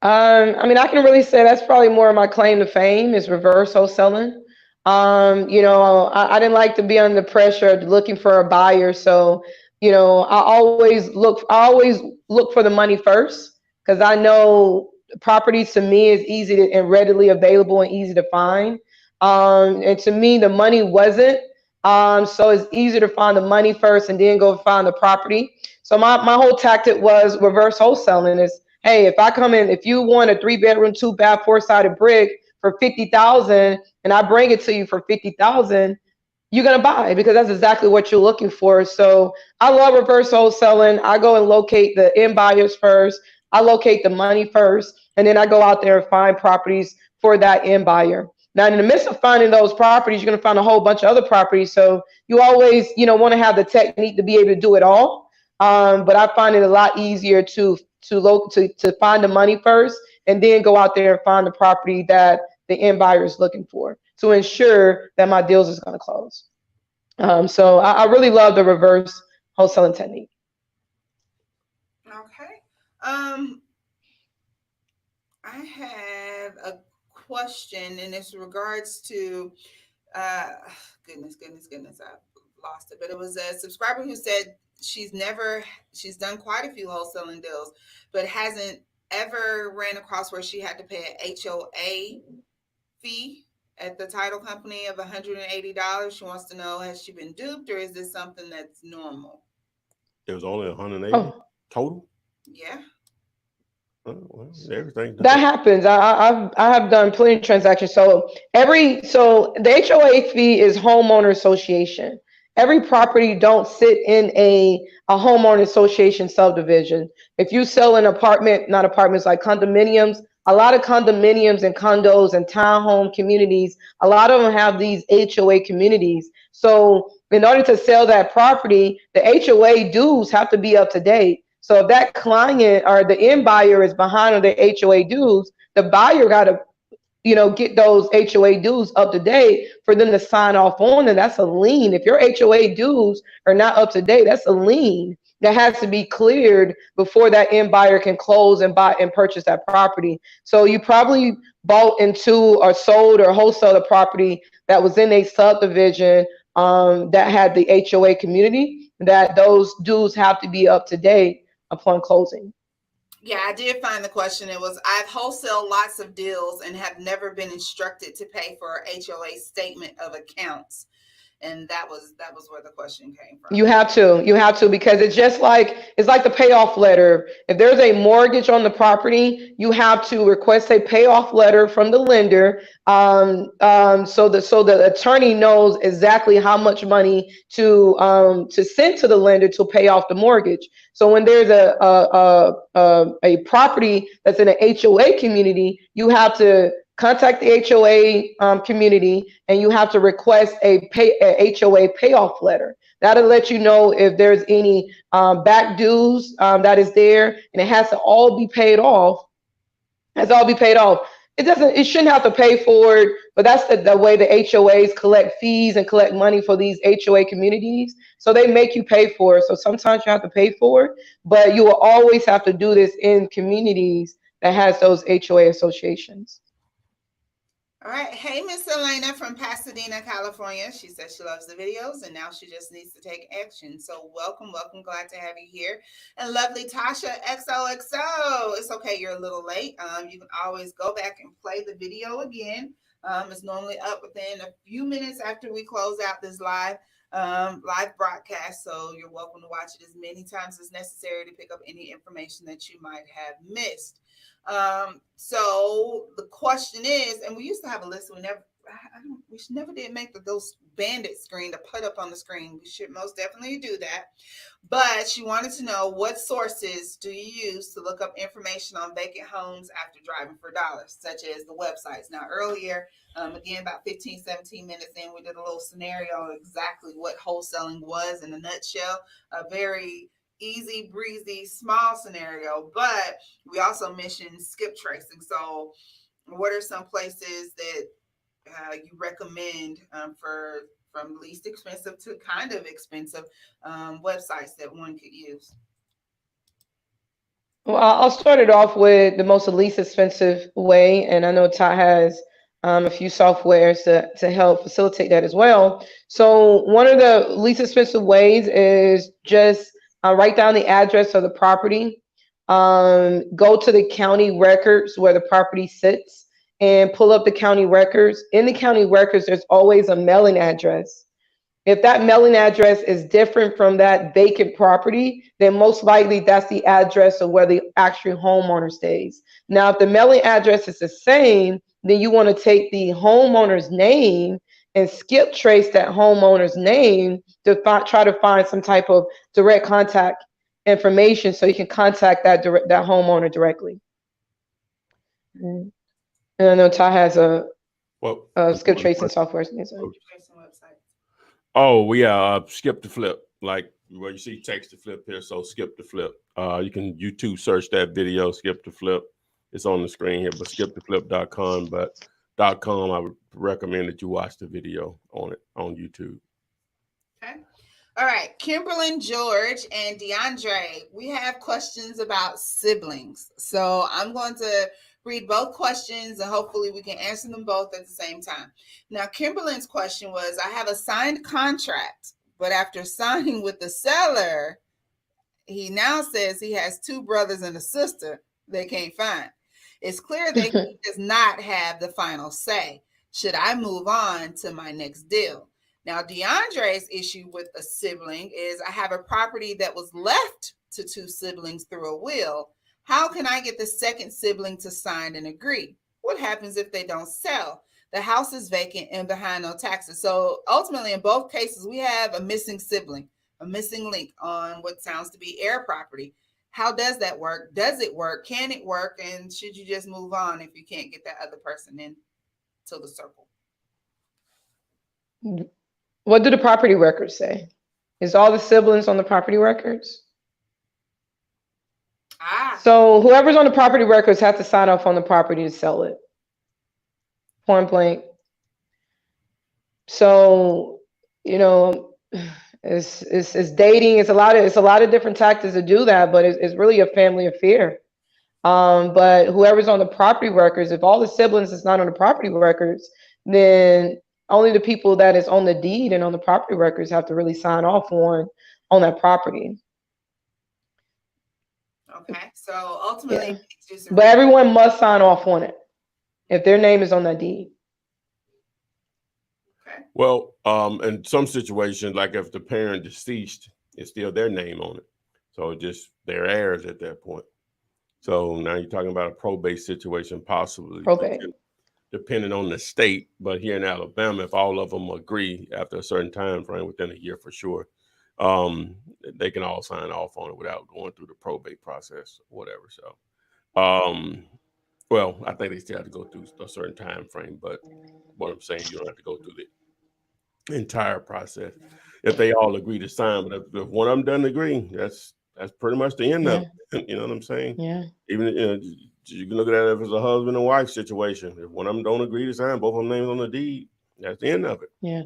I mean, I can really say that's probably more of my claim to fame is reverse wholesaling. You know, I didn't like to be under pressure of looking for a buyer. So, you know, I always look for the money first, because I know properties to me is easy to, and readily available and easy to find. And to me, the money wasn't. So it's easier to find the money first and then go find the property. So my whole tactic was reverse wholesaling is, hey, if I come in, if you want a 3-bedroom, 2-bath, 4-sided brick for 50,000 and I bring it to you for 50,000, you're gonna buy, because that's exactly what you're looking for. So I love reverse wholesaling. I go and locate the end buyers first. I locate the money first, and then I go out there and find properties for that end buyer. Now, in the midst of finding those properties, you're gonna find a whole bunch of other properties. So you always, you know, want to have the technique to be able to do it all. But I find it a lot easier to find the money first, and then go out there and find the property that the end buyer is looking for, to ensure that my deals is going to close. So I really love the reverse wholesaling technique.
Okay. I have a question, and it's regards to goodness, I've lost it. But it was a subscriber who said she's done quite a few wholesaling deals, but hasn't ever ran across where she had to pay an HOA fee at the title company of $180? She wants to know, has she been duped, or is this something that's normal?
It was only 180 total.
Yeah.
Well, everything
that happens. I have done plenty of transactions. So the HOA fee is homeowner association. Every property don't sit in a homeowner association subdivision. If you sell an apartment, not apartments, like condominiums, a lot of condominiums and condos and townhome communities, a lot of them have these HOA communities. So in order to sell that property, the HOA dues have to be up to date. So if that client or the end buyer is behind on their HOA dues, the buyer got to, get those HOA dues up to date for them to sign off on, and that's a lien. If your HOA dues are not up to date, that's a lien that has to be cleared before that end buyer can close and buy and purchase that property. So you probably bought into or sold or wholesaled a property that was in a subdivision that had the HOA community, that those dues have to be up to date upon closing.
Yeah, I did find the question. It was, I've wholesaled lots of deals and have never been instructed to pay for HOA statement of accounts. And that was where the question came from. You have
to, because it's like the payoff letter. If there's a mortgage on the property, you have to request a payoff letter from the lender, so the attorney knows exactly how much money to send to the lender to pay off the mortgage. So when there's a property that's in an HOA community, you have to contact the HOA community, and you have to request a HOA payoff letter. That'll let you know if there's any back dues that is there, and it has to all be paid off. It shouldn't have to pay for it, but that's the way the HOAs collect fees and collect money for these HOA communities. So they make you pay for it. So sometimes you have to pay for it, but you will always have to do this in communities that has those HOA associations.
All right. Hey, Miss Elena from Pasadena, California. She says she loves the videos and now she just needs to take action. So welcome. Glad to have you here. And lovely Tasha XOXO. It's okay, you're a little late. You can always go back and play the video again. It's normally up within a few minutes after we close out this live broadcast. So you're welcome to watch it as many times as necessary to pick up any information that you might have missed. So the question is, and we used to have a list. We never did make those bandit screen to put up on the screen. We should most definitely do that. But she wanted to know, what sources do you use to look up information on vacant homes after driving for dollars, such as the websites? Now, earlier, again, about 15, 17 minutes in, we did a little scenario of exactly what wholesaling was in a nutshell. A very easy breezy small scenario, but we also mentioned skip tracing. So what are some places that you recommend from least expensive to kind of expensive websites that one could use?
Well, I'll start it off with the least expensive way, and I know Ty has a few softwares to help facilitate that as well. So one of the least expensive ways is just write down the address of the property, go to the county records where the property sits, and pull up the county records. In the county records, there's always a mailing address. If that mailing address is different from that vacant property, then most likely that's the address of where the actual homeowner stays. Now, if the mailing address is the same, then you want to take the homeowner's name and skip trace that homeowner's name to try to find some type of direct contact information so you can contact that homeowner directly. And I know Ty has a skip tracing software.
Oh, yeah, skip to flip, like where you see text to flip here. So skip to flip. You can YouTube search that video, skip to flip. It's on the screen here, but skiptoflip.com. But .com, I would recommend that you watch the video on it on YouTube.
Okay. All right, Kimberlyn, George, and DeAndre, we have questions about siblings. So I'm going to read both questions and hopefully we can answer them both at the same time. Now, Kimberlyn's question was, I have a signed contract, but after signing with the seller, he now says he has two brothers and a sister. they can't find. It's clear that he does not have the final say. Should I move on to my next deal? Now, DeAndre's issue with a sibling is I have a property that was left to 2 siblings through a will. How can I get the second sibling to sign and agree? What happens if they don't sell? The house is vacant and behind on taxes. So ultimately, in both cases, we have a missing sibling, a missing link on what sounds to be heir property. How does that work? Does it work? Can it work? And should you just move on if you can't get that other person into the circle?
What do the property records say? Is all the siblings on the property records? So whoever's on the property records have to sign off on the property to sell it. Point blank. So, you know, it's dating. It's a lot of different tactics to do that, but it's really a family affair. But whoever's on the property records, if all the siblings is not on the property records, then only the people that is on the deed and on the property records have to really sign off on that property.
Okay, so ultimately,
but everyone must sign off on it if their name is on that deed.
Okay.
Well, in some situations, like if the parent deceased, it's still their name on it, so just their heirs at that point. So now you're talking about a probate situation, possibly
probate,
depending on the state. But here in Alabama, if all of them agree after a certain time frame, within a year for sure, they can all sign off on it without going through the probate process or whatever. So, well, I think they still have to go through a certain time frame, but what I'm saying, you don't have to go through the entire process if they all agree to sign. But if one of them doesn't agree, that's pretty much the end of it. You know what I'm saying?
Yeah.
Even you can look at it if it's a husband and wife situation. If one of them don't agree to sign, both of them names on the deed, that's the end of it.
Yeah.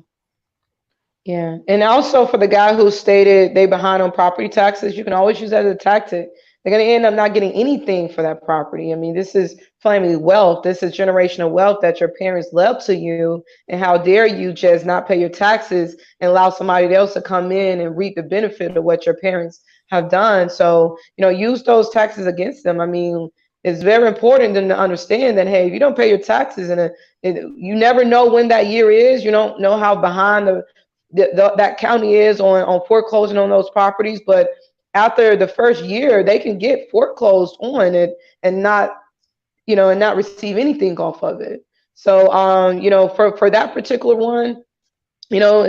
Yeah. And also for the guy who stated they behind on property taxes, you can always use that as a tactic. They're going to end up not getting anything for that property. I mean, this is family wealth. This is generational wealth that your parents left to you. And how dare you just not pay your taxes and allow somebody else to come in and reap the benefit of what your parents have done. So, you know, use those taxes against them. I mean, it's very important to understand that, hey, if you don't pay your taxes and you never know when that year is, you don't know how behind that county is on foreclosing on those properties. But after the first year, they can get foreclosed on it and not receive anything off of it. So, you know, for that particular one, you know,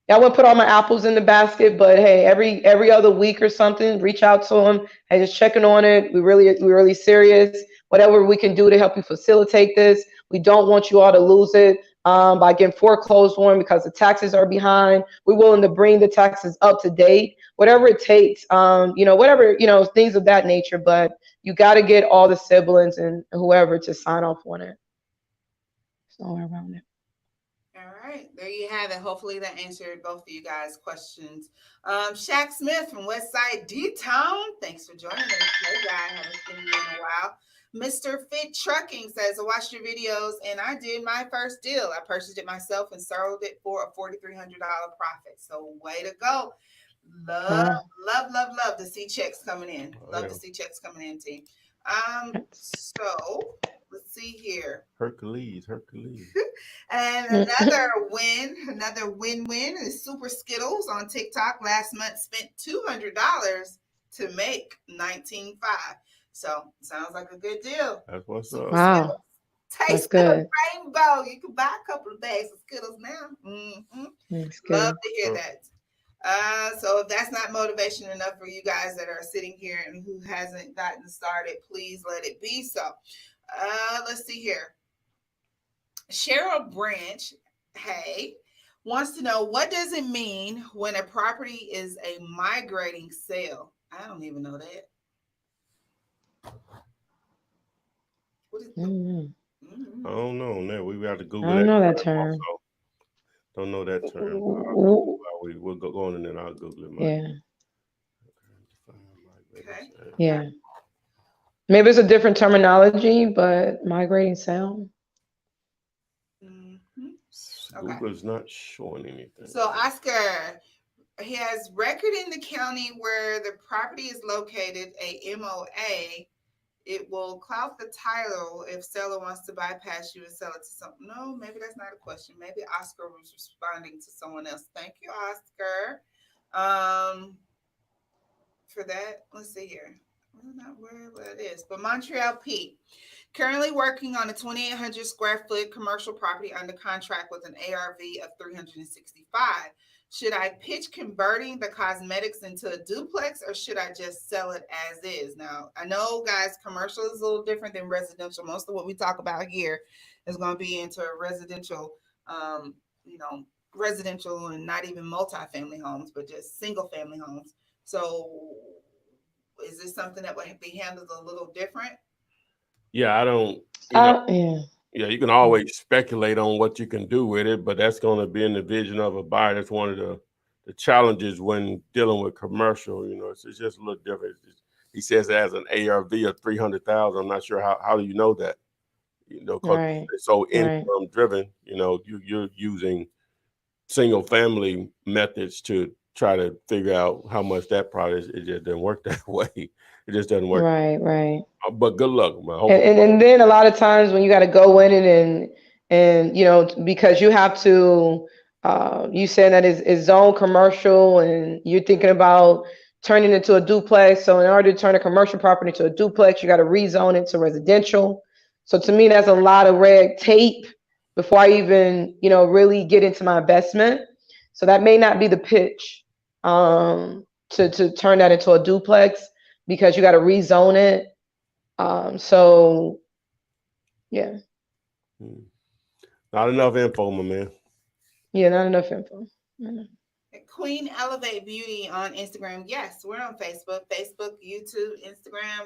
I wouldn't put all my apples in the basket, but hey, every other week or something, reach out to them. Hey, just checking on it. We're really serious. Whatever we can do to help you facilitate this. We don't want you all to lose it by getting foreclosed on because the taxes are behind. We're willing to bring the taxes up to date, whatever it takes. You know, whatever, you know, things of that nature. But you got to get all the siblings and whoever to sign off on it. So around it.
All right, there you have it. Hopefully that answered both of you guys' questions. Shaq Smith from Westside D-Town, thanks for joining us. Hey, guy, haven't seen you in a while. Mr. Fit Trucking says, I watched your videos and I did my first deal. I purchased it myself and sold it for a $4,300 profit. So way to go. Love to see checks coming in. Love to see checks coming in, team. So let's see here.
Hercules.
And another win-win is Super Skittles on TikTok. Last month spent $200 to make $19,500. So sounds like a good deal.
That's what's up.
Wow.
Taste the rainbow. You can buy a couple of bags of Skittles now. Love to hear that. So if that's not motivation enough for you guys that are sitting here and who hasn't gotten started, please let it be so. Let's see here. Cheryl Branch, hey, wants to know, what does it mean when a property is a migrating sale? I don't even know that. What is
I don't know. No, we have to Google
I don't know that term.
Also. Don't know that term. We'll go on and then I'll Google it.
Okay.
Yeah. Maybe it's a different terminology, but migrating sound.
Google's not showing anything.
So Oscar, he has record in the county where the property is located, a MOA. It will clout the title if seller wants to bypass you and sell it to someone. No, maybe that's not a question. Maybe Oscar was responding to someone else. Thank you, Oscar. For that, let's see here. I'm not where that is, but Montreal Pete. Currently working on a 2,800 square foot commercial property under contract with an ARV of 365. Should I pitch converting the cosmetics into a duplex, or should I just sell it as is? Now, I know, guys, commercial is a little different than residential. Most of what we talk about here is going to be into a residential, residential and not even multifamily homes, but just single family homes. So is this something that would be handled a little different?
Yeah, I don't, yeah, you can always speculate on what you can do with it, but that's going to be in the vision of a buyer. That's one of the challenges when dealing with commercial. It's just a little different. He says it has an ARV of 300,000. I'm not sure how do you know that? Because it's so income driven. You're using single family methods to try to figure out how much that product is. It just doesn't work that way. It just doesn't work.
Right.
But good luck.
And then a lot of times when you got to go in it and because you have to, you said that it's zone commercial and you're thinking about turning it into a duplex. So in order to turn a commercial property into a duplex, you got to rezone it to residential. So to me, that's a lot of red tape before I even, really get into my investment. So that may not be the pitch to turn that into a duplex, because you got to rezone it. So yeah.
Not enough info, my man.
Yeah, not enough info.
Queen Elevate Beauty on Instagram. Yes, we're on Facebook, YouTube, Instagram,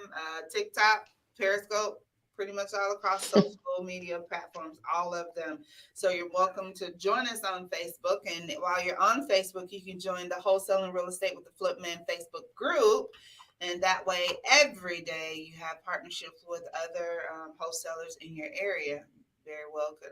TikTok, Periscope, pretty much all across social media platforms, all of them. So you're welcome to join us on Facebook. And while you're on Facebook, you can join the Wholesaling Real Estate with the Flipman Facebook group. And that way, every day you have partnerships with other wholesalers in your area. Very well could,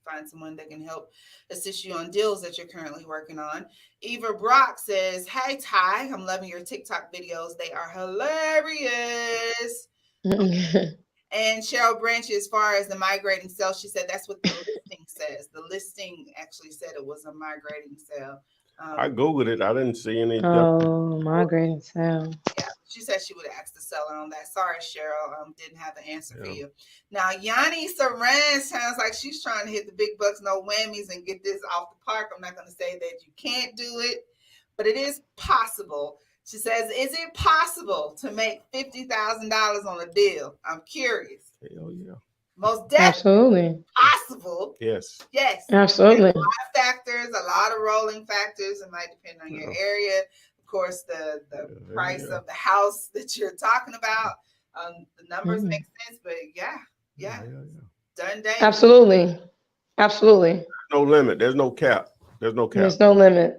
find someone that can help assist you on deals that you're currently working on. Eva Brock says, "Hey, Ty, I'm loving your TikTok videos. They are hilarious." And Cheryl Branch, as far as the migrating sale, she said that's what the listing says. The listing actually said it was a migrating sale.
I Googled it. I didn't see any.
Migrating sale.
Yeah, she said she would ask the seller on that. Sorry, Cheryl, didn't have the answer for you. Now, Yanni Saran sounds like she's trying to hit the big bucks, no whammies, and get this off the park. I'm not going to say that you can't do it, but it is possible. She says, "Is it possible to make $50,000 on a deal?" I'm curious.
Hell yeah.
Most definitely possible.
Yes.
Absolutely.
There's a lot of factors, a lot of rolling factors. It might depend on your area. Of course, the price of the house that you're talking about. The numbers make sense, but yeah. Done day.
Absolutely.
No limit. There's no cap.
There's no limit.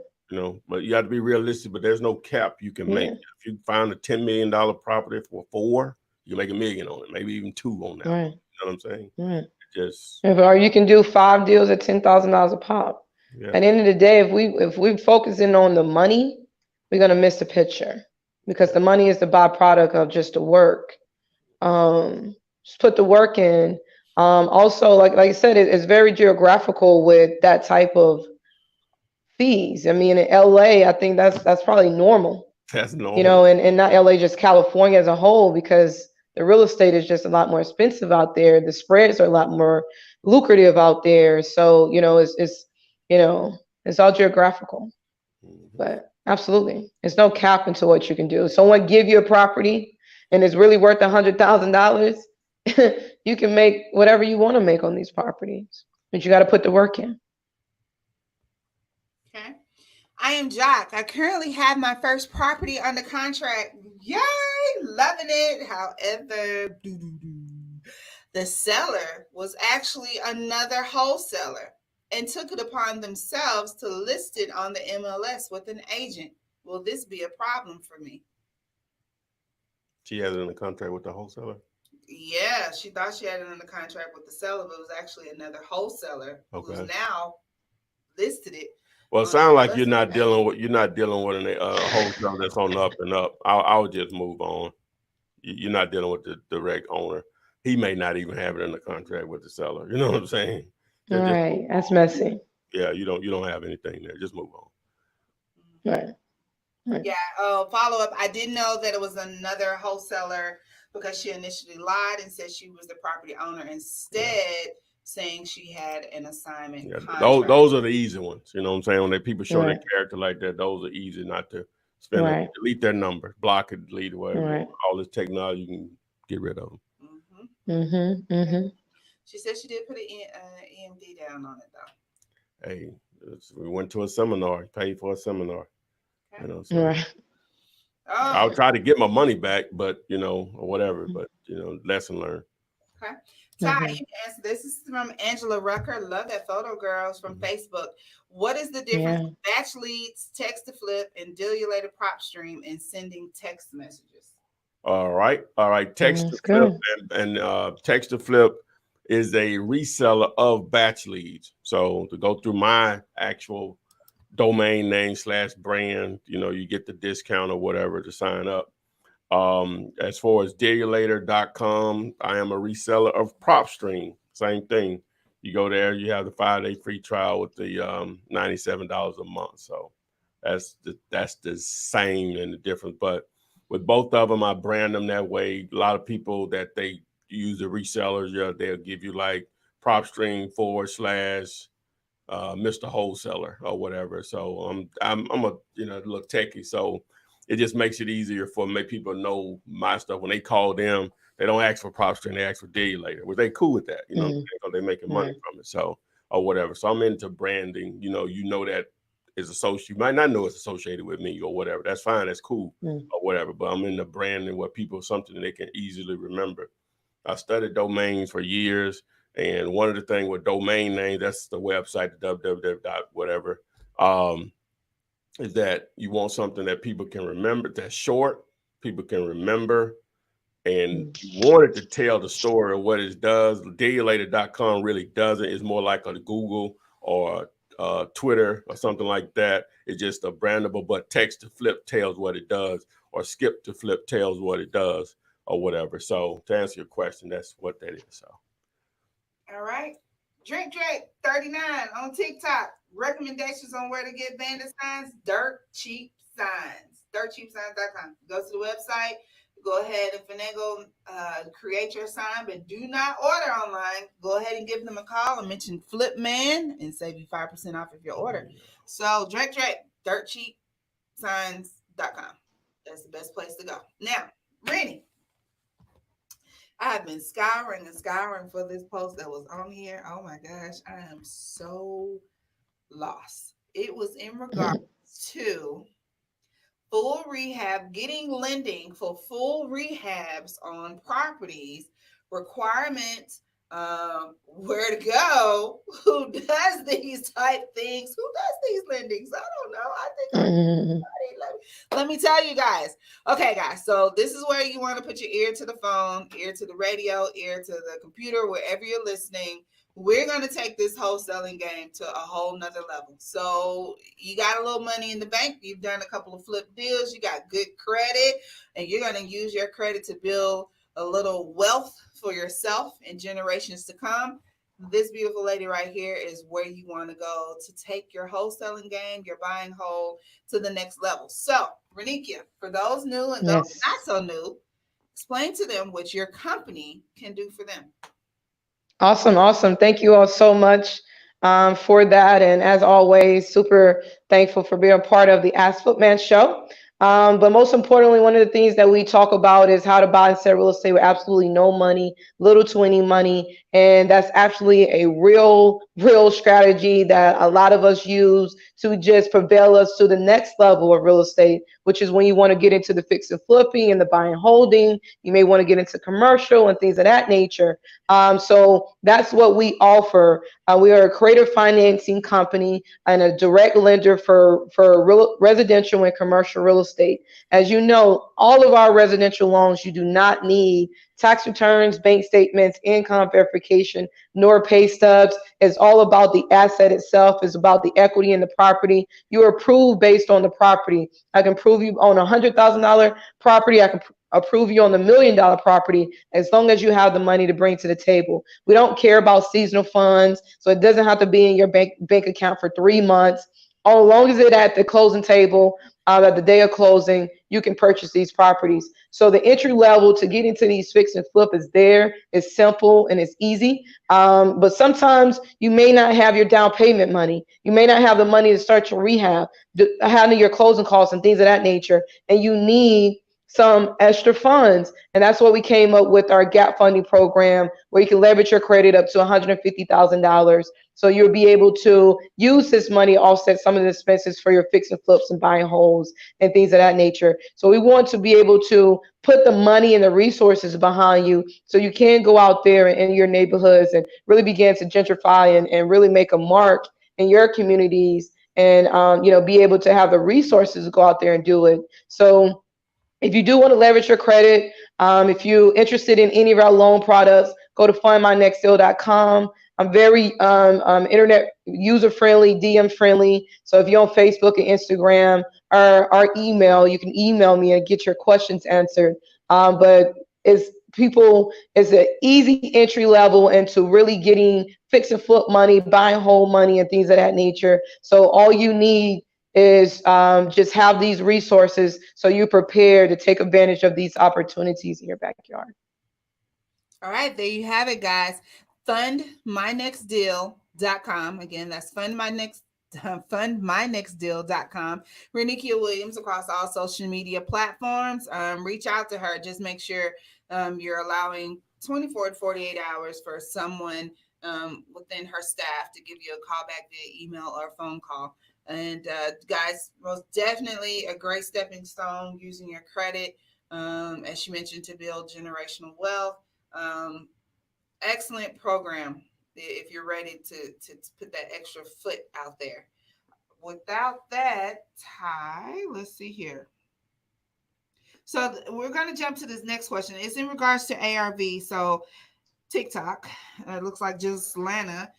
But you have to be realistic, but there's no cap you can make. If you find a $10 million property for 4, you make $1 million on it, maybe even 2 on that.
Right.
You know what I'm saying?
Right.
Or
you can do 5 deals at $10,000 a pop. Yeah. At the end of the day, if we focusing on the money, we're gonna miss the picture, because the money is the byproduct of just the work. Just put the work in. Also, like I said, it's very geographical with that type of fees. I mean, in LA, I think that's probably normal.
That's normal.
And not LA, just California as a whole, because the real estate is just a lot more expensive out there. The spreads are a lot more lucrative out there. So, it's all geographical. But absolutely, there's no cap into what you can do. Someone give you a property and it's really worth $100,000. You can make whatever you want to make on these properties, but you got to put the work in.
Okay. I am Jack. I currently have my first property under contract. Yay! Loving it. However, the seller was actually another wholesaler and took it upon themselves to list it on the MLS with an agent. Will this be a problem for me?
She has it in the contract with the wholesaler?
Yeah, she thought she had it in the contract with the seller, but it was actually another wholesaler who's now listed it.
Well, it sounds like you're not dealing with a wholesaler that's on the up and up. I would just move on. you're not dealing with the direct owner. He may not even have it in the contract with the seller. You know what I'm saying?
All right, that's messy.
Yeah, you don't have anything there. Just move on.
Right.
Yeah. Follow up. I didn't know that it was another wholesaler because she initially lied and said she was the property owner instead, saying she had an assignment contract.
Those are the easy ones. You know what I'm saying? When people show their character like that, those are easy not to spend. Delete their number, block it, delete it, whatever. All this technology, you can get rid of them.
She said she did put an EMD down on it though.
Hey, we went to a seminar, paid for a seminar. You know, so I'll try to get my money back, but or whatever. But lesson learned.
Okay. Ty, you can answer this. This is from Angela Rucker. Love that photo, girls, from Facebook. What is the difference with batch leads, text to flip, and deal-you-later prop stream and sending text messages?
All right. Text to flip and text to flip is a reseller of batch leads. So to go through my actual domain name / brand, you get the discount or whatever to sign up. As far as dealulator.com, I am a reseller of PropStream. Same thing. You go there, you have the 5-day free trial with the $97 a month. So that's the same and the difference. But with both of them, I brand them that way. A lot of people that they use the resellers, they'll give you like PropStream / Mr. Wholesaler or whatever. So I'm a little techie, so it just makes it easier for make people know my stuff. When they call them, they don't ask for PropStream, they ask for deal-you-later. Well, they cool with that, because they're making money from it. So or whatever. So I'm into branding. That is associated. You might not know it's associated with me or whatever. That's fine. That's cool or whatever. But I'm into branding where people something they can easily remember. I studied domains for years. And one of the things with domain names, that's the website, the www.whatever, is that you want something that people can remember, that's short, people can remember, and you want it to tell the story of what it does. Dealulator.com really doesn't. It's more like a Google or Twitter or something like that. It's just a brandable, but text to flip tells what it does, or skip to flip tells what it does, or whatever. So to answer your question, that's what that is. So.
All right. Drink 39 on TikTok. Recommendations on where to get bandit signs. Dirt cheap signs. Dirtcheapsigns.com. Go to the website. Go ahead and finagle, create your sign, but do not order online. Go ahead and give them a call and mention Flipman and save you 5% off of your order. So Drake, dirtcheapsigns.com. That's the best place to go. Now, Rennie. I have been scouring for this post that was on here. Oh my gosh, I am so lost. It was in regards to full rehab, getting lending for full rehabs on properties, requirements, where to go, who does these type things, who does these lendings? I don't know. I think let me tell you guys. Okay, guys, so this is where you want to put your ear to the phone, ear to the radio, ear to the computer, wherever you're listening. We're going to take this wholesaling game to a whole nother level. So you got a little money in the bank. You've done a couple of flip deals. You got good credit, and you're going to use your credit to build a little wealth for yourself and generations to come. This beautiful lady right here is where you want to go to take your wholesaling game, your buying whole, to the next level. So, Renikia, for those new and those not so new, explain to them what your company can do for them.
Awesome. Thank you all so much for that. And as always, super thankful for being a part of the Ask Flipman show. But most importantly, one of the things that we talk about is how to buy and sell real estate with absolutely no money, little to any money. And that's actually a real strategy that a lot of us use to just propel us to the next level of real estate, which is when you want to get into the fix and flipping and the buy and holding. You may want to get into commercial and things of that nature. So that's what we offer. We are a creative financing company and a direct lender for real residential and commercial real estate. As you know, all of our residential loans, you do not need tax returns, bank statements, income verification, nor pay stubs. It's all about the asset itself. It's about the equity in the property. You are approved based on the property. I can prove you own $100,000 property. I can approve you on the $1 million property as long as you have the money to bring to the table. We don't care about seasonal funds, so it doesn't have to be in your bank account for 3 months. As long as it's at the closing table, at the day of closing, you can purchase these properties. So the entry level to get into these fix and flip is there. It's simple and it's easy. But sometimes you may not have your down payment money. You may not have the money to start your rehab, handle your closing costs and things of that nature. And you need some extra funds. And that's what we came up with our gap funding program, where you can leverage your credit up to $150,000. So you'll be able to use this money to offset some of the expenses for your fix and flips and buying homes and things of that nature. So we want to be able to put the money and the resources behind you so you can go out there in your neighborhoods and really begin to gentrify and really make a mark in your communities and, be able to have the resources to go out there and do it. So if you do want to leverage your credit, if you're interested in any of our loan products, go to fundmynextdeal.com. I'm very internet user friendly, DM friendly. So if you're on Facebook and Instagram, or our email, you can email me and get your questions answered. But it's an easy entry level into really getting fix and flip money, buying whole money, and things of that nature. So all you need is just have these resources so you're prepared to take advantage of these opportunities in your backyard.
All right, there you have it, guys. Fundmynextdeal.com. Again, that's fundmynextdeal.com. Renikia Williams across all social media platforms. Reach out to her. Just make sure you're allowing 24 to 48 hours for someone within her staff to give you a call back via email or phone call. And guys, most definitely a great stepping stone using your credit, as she mentioned, to build generational wealth. Excellent program if you're ready to put that extra foot out there. Without that, Ty, let's see here. So we're going to jump to this next question. It's in regards to ARV. So TikTok, it looks like just Lana.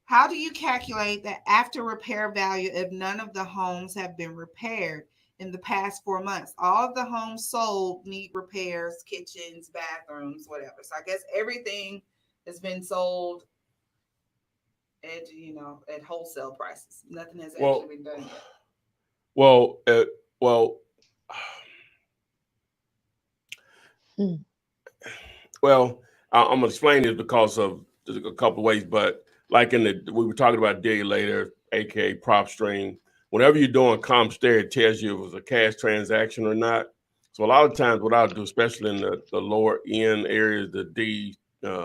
How do you calculate the after repair value if none of the homes have been repaired in the past 4 months? All of the homes sold need repairs, kitchens, bathrooms, whatever. So I guess everything has been sold at wholesale prices. Nothing has actually been done yet.
I'm gonna explain this because of a couple of ways, but like we were talking about Day Later, aka PropStream. Whenever you're doing comp stare, it tells you if it was a cash transaction or not. So a lot of times, what I'll do, especially in the lower end areas, the D,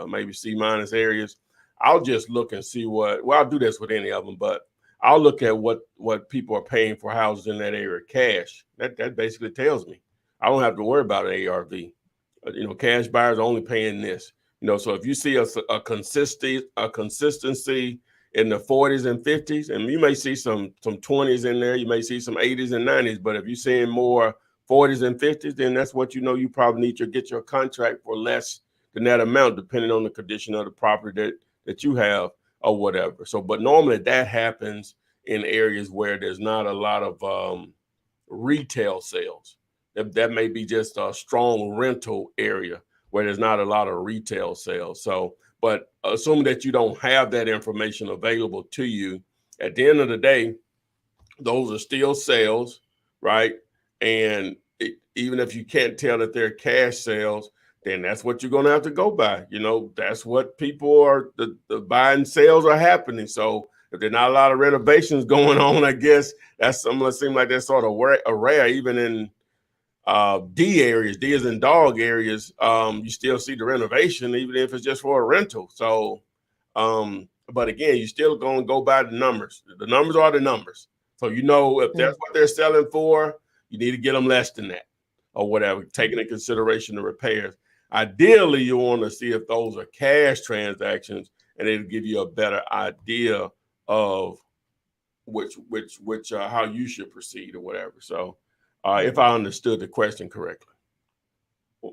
maybe C- areas, I'll just look and see I'll do this with any of them, but I'll look at what people are paying for houses in that area cash. That basically tells me I don't have to worry about an ARV. Cash buyers are only paying this. So if you see a consistency in the 40s and 50s, and you may see some 20s in there, you may see some 80s and 90s, but if you're seeing more 40s and 50s, then that's what you probably need to get your contract for less than that amount, depending on the condition of the property that you have or whatever. So, but normally that happens in areas where there's not a lot of retail sales. That may be just a strong rental area where there's not a lot of retail sales. So, but assuming that you don't have that information available to you, at the end of the day, those are still sales, right? And even if you can't tell that they're cash sales, then that's what you're going to have to go by. That's what people are, the buying sales are happening. So if there's not a lot of renovations going on, I guess that's something that seems like that's sort of rare, even in D areas, D as in dog areas, you still see the renovation, even if it's just for a rental. So, but again, you still going to go by the numbers. The numbers are the numbers. So, if that's what they're selling for, you need to get them less than that or whatever, taking into consideration the repairs. Ideally, you want to see if those are cash transactions, and it'll give you a better idea of which how you should proceed or whatever. So, if I understood the question correctly.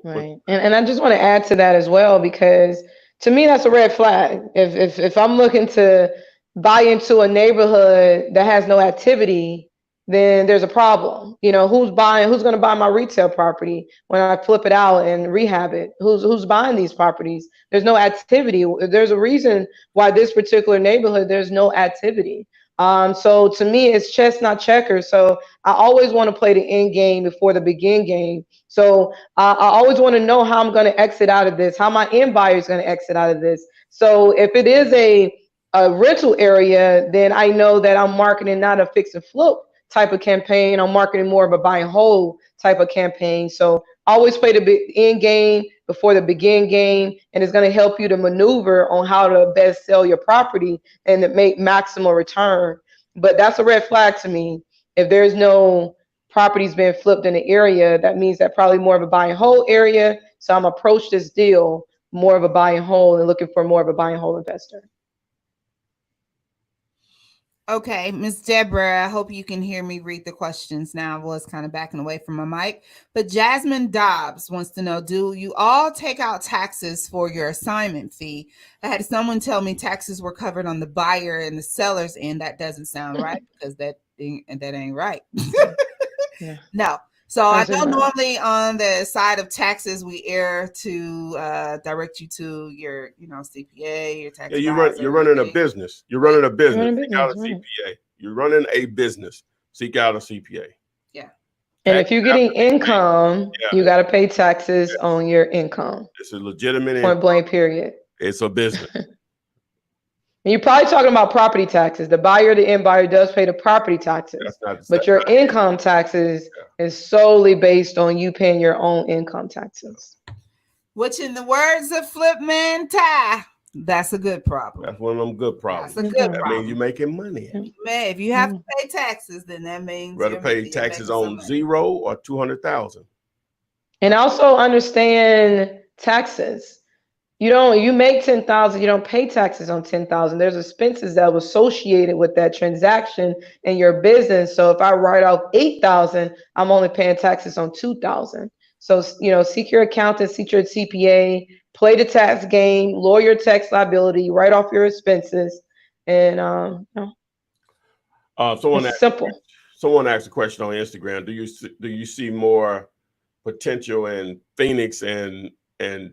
Right. And I just want to add to that as well, because to me, that's a red flag. If I'm looking to buy into a neighborhood that has no activity, then there's a problem. Who's going to buy my retail property when I flip it out and rehab it? Who's buying these properties? There's no activity. There's a reason why this particular neighborhood, there's no activity. So to me, it's chess, not checkers. So I always want to play the end game before the begin game. So I always want to know how I'm going to exit out of this, how my end buyer is going to exit out of this. So if it is a rental area, then I know that I'm marketing not a fix and flip type of campaign. I'm marketing more of a buy and hold type of campaign. So always play the end game before the begin game, and it's going to help you to maneuver on how to best sell your property and to make maximal return. But that's a red flag to me. If there's no properties being flipped in the area, that means that probably more of a buy and hold area. So I'm approach this deal more of a buy and hold and looking for more of a buy and hold investor.
Okay, Miss Deborah, I hope you can hear me read the questions now. I was kind of backing away from my mic. But Jasmine Dobbs wants to know, do you all take out taxes for your assignment fee? I had someone tell me taxes were covered on the buyer and the seller's end. That doesn't sound right, because that ain't right.
Yeah.
No. So I know normally on the side of taxes, we err to direct you to your, CPA, your tax.
Yeah, you're running a business. You're running a business. Seek out a CPA. You're running a business. Seek out a CPA.
Yeah.
And if you're getting income, you got to pay taxes on your income.
It's a legitimate
point blank period.
It's a business.
And you're probably talking about property taxes. The buyer, the end buyer does pay the property taxes, but your income taxes is solely based on you paying your own income taxes.
Which, in the words of Flipman Ty, that's a good problem.
That's one of them good problems.
That's a good problem.
That means you're making money.
Man, if you have to pay taxes, then that means
rather pay taxes on zero or 200,000.
And also understand taxes. You make 10,000, you don't pay taxes on 10,000. There's expenses that are associated with that transaction in your business. So if I write off 8,000, I'm only paying taxes on 2,000. So, seek your accountant, seek your CPA, play the tax game, lower your tax liability, write off your expenses, and it's simple.
Someone asked a question on Instagram. Do you see more potential in Phoenix and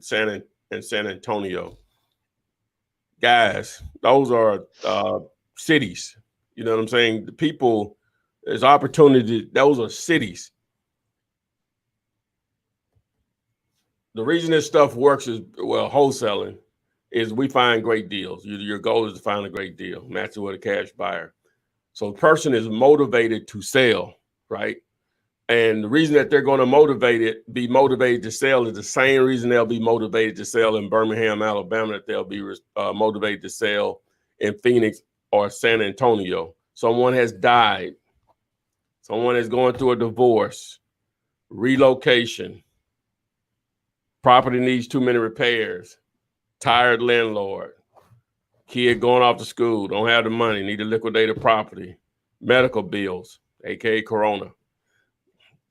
San Antonio? Guys, those are cities. You know what I'm saying? The people, there's opportunity. Those are cities. The reason this stuff works is, wholesaling is we find great deals. Your goal is to find a great deal, match it with a cash buyer. So the person is motivated to sell, right? And the reason that they're going to be motivated to sell is the same reason they'll be motivated to sell in Birmingham, Alabama, that they'll be motivated to sell in Phoenix or San Antonio. Someone has died. Someone is going through a divorce, relocation. Property needs too many repairs. Tired landlord. Kid going off to school, don't have the money, need to liquidate a property. Medical bills, aka Corona.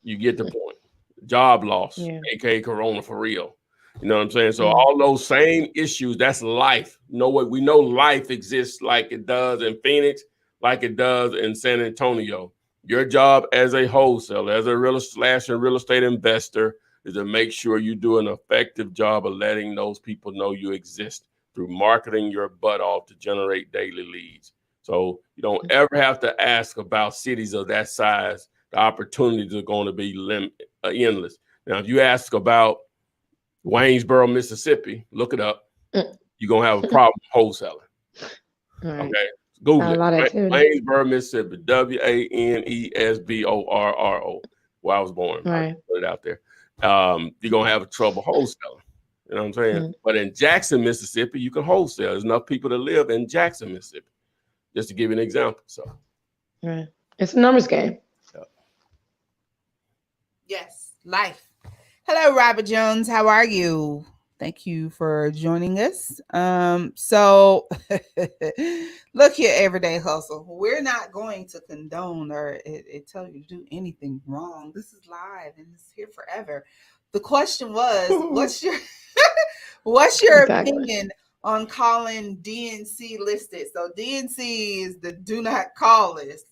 You get the point. Job loss, aka Corona for real. You know what I'm saying? So all those same issues, that's life. We know life exists like it does in Phoenix, like it does in San Antonio. Your job as a wholesaler, as a real estate investor, is to make sure you do an effective job of letting those people know you exist through marketing your butt off to generate daily leads. So you don't ever have to ask about cities of that size. The opportunities are going to be endless. Now, if you ask about Waynesboro, Mississippi, look it up. You're going to have a problem wholesaling.
Right.
Okay. Google it.
Right?
Waynesboro, Mississippi, Wanesboro, where I was born.
Right.
I put it out there. You're going to have trouble wholesaling. You know what I'm saying? But in Jackson, Mississippi, you can wholesale. There's enough people to live in Jackson, Mississippi. Just to give you an example. So,
right. It's a numbers game.
Yes, life. Hello, Robert Jones. How are you? Thank you for joining us. So look here, Everyday Hustle. We're not going to condone or tell you to do anything wrong. This is live and it's here forever. The question was, what's your opinion on calling DNC listed? So DNC is the do not call list,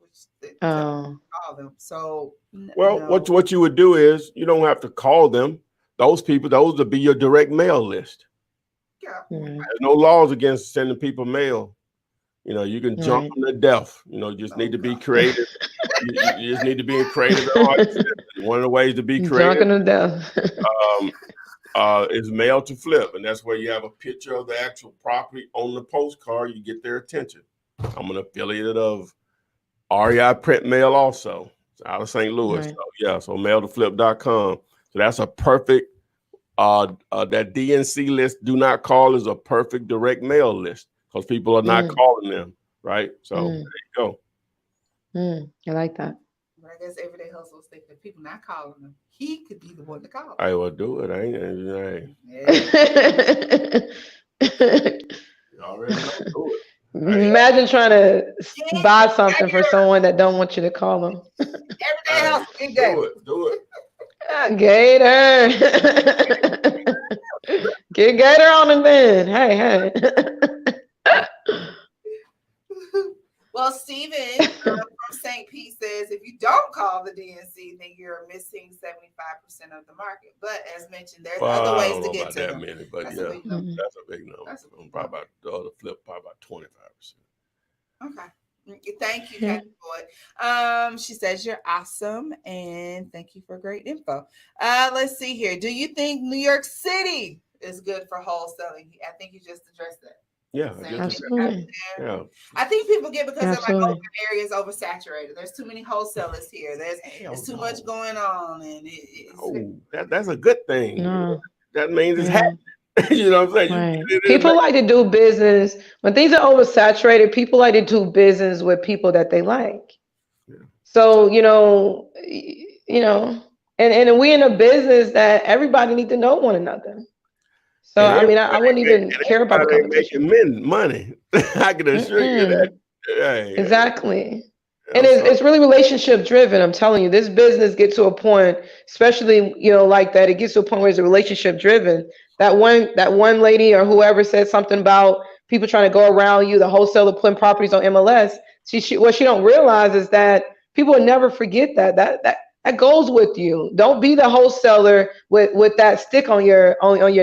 which call them. So,
well, what you would do is you don't have to call them. Those people, those would be your direct mail list.
Yeah.
There's no laws against sending people mail. You know, you can jump them to death. You know, you just need to be creative. you just need to be creative. One of the ways to be creative is mail to flip, and that's where you have a picture of the actual property on the postcard. You get their attention. I'm an affiliate of REI Print Mail also. It's out of St. Louis.
Right.
So yeah, so mailtoflip.com. So that's a perfect that DNC list, do not call, is a perfect direct mail list because people are not calling them, right? So there you
go. I like that.
But I guess Everyday Hustles think that people not calling them, he could be the one to call.
I will do it. I ain't. You already know, do it.
Imagine trying to buy something for someone that don't want you to call them.
Everyday Hustle,
do it.
Gator. Get Gator on it then. Hey.
Well, Stephen from St. Pete says, if you don't call the DNC, then you're missing 75% of the market. But as mentioned, there's other ways to get to
that
them.
many, but
that's
yeah,
a big number.
That's a big number. Probably about the other flip, probably about 25%.
Okay. Thank you, Kathy Boyd. She says you're awesome and thank you for great info. Let's see here. Do you think New York City is good for wholesaling? I think you just addressed that.
Yeah,
absolutely.
Yeah.
I think people get because they're like, open areas oversaturated. There's too many wholesalers here. There's too much going on, and
that's a good thing.
No.
That means it's happening. You know what I'm saying?
Right. People like to do business when things are oversaturated. People like to do business with people that they like. Yeah. So and we in a business that everybody need to know one another. So I mean, I wouldn't even care about the competition.
Making money. I can assure you that.
Exactly. And it's really relationship driven. I'm telling you, this business gets to a point, especially like that. It gets to a point where it's relationship driven. That one lady or whoever said something about people trying to go around you, the wholesaler putting properties on MLS. What she don't realize is that people will never forget that goes with you. Don't be the wholesaler with that stick on your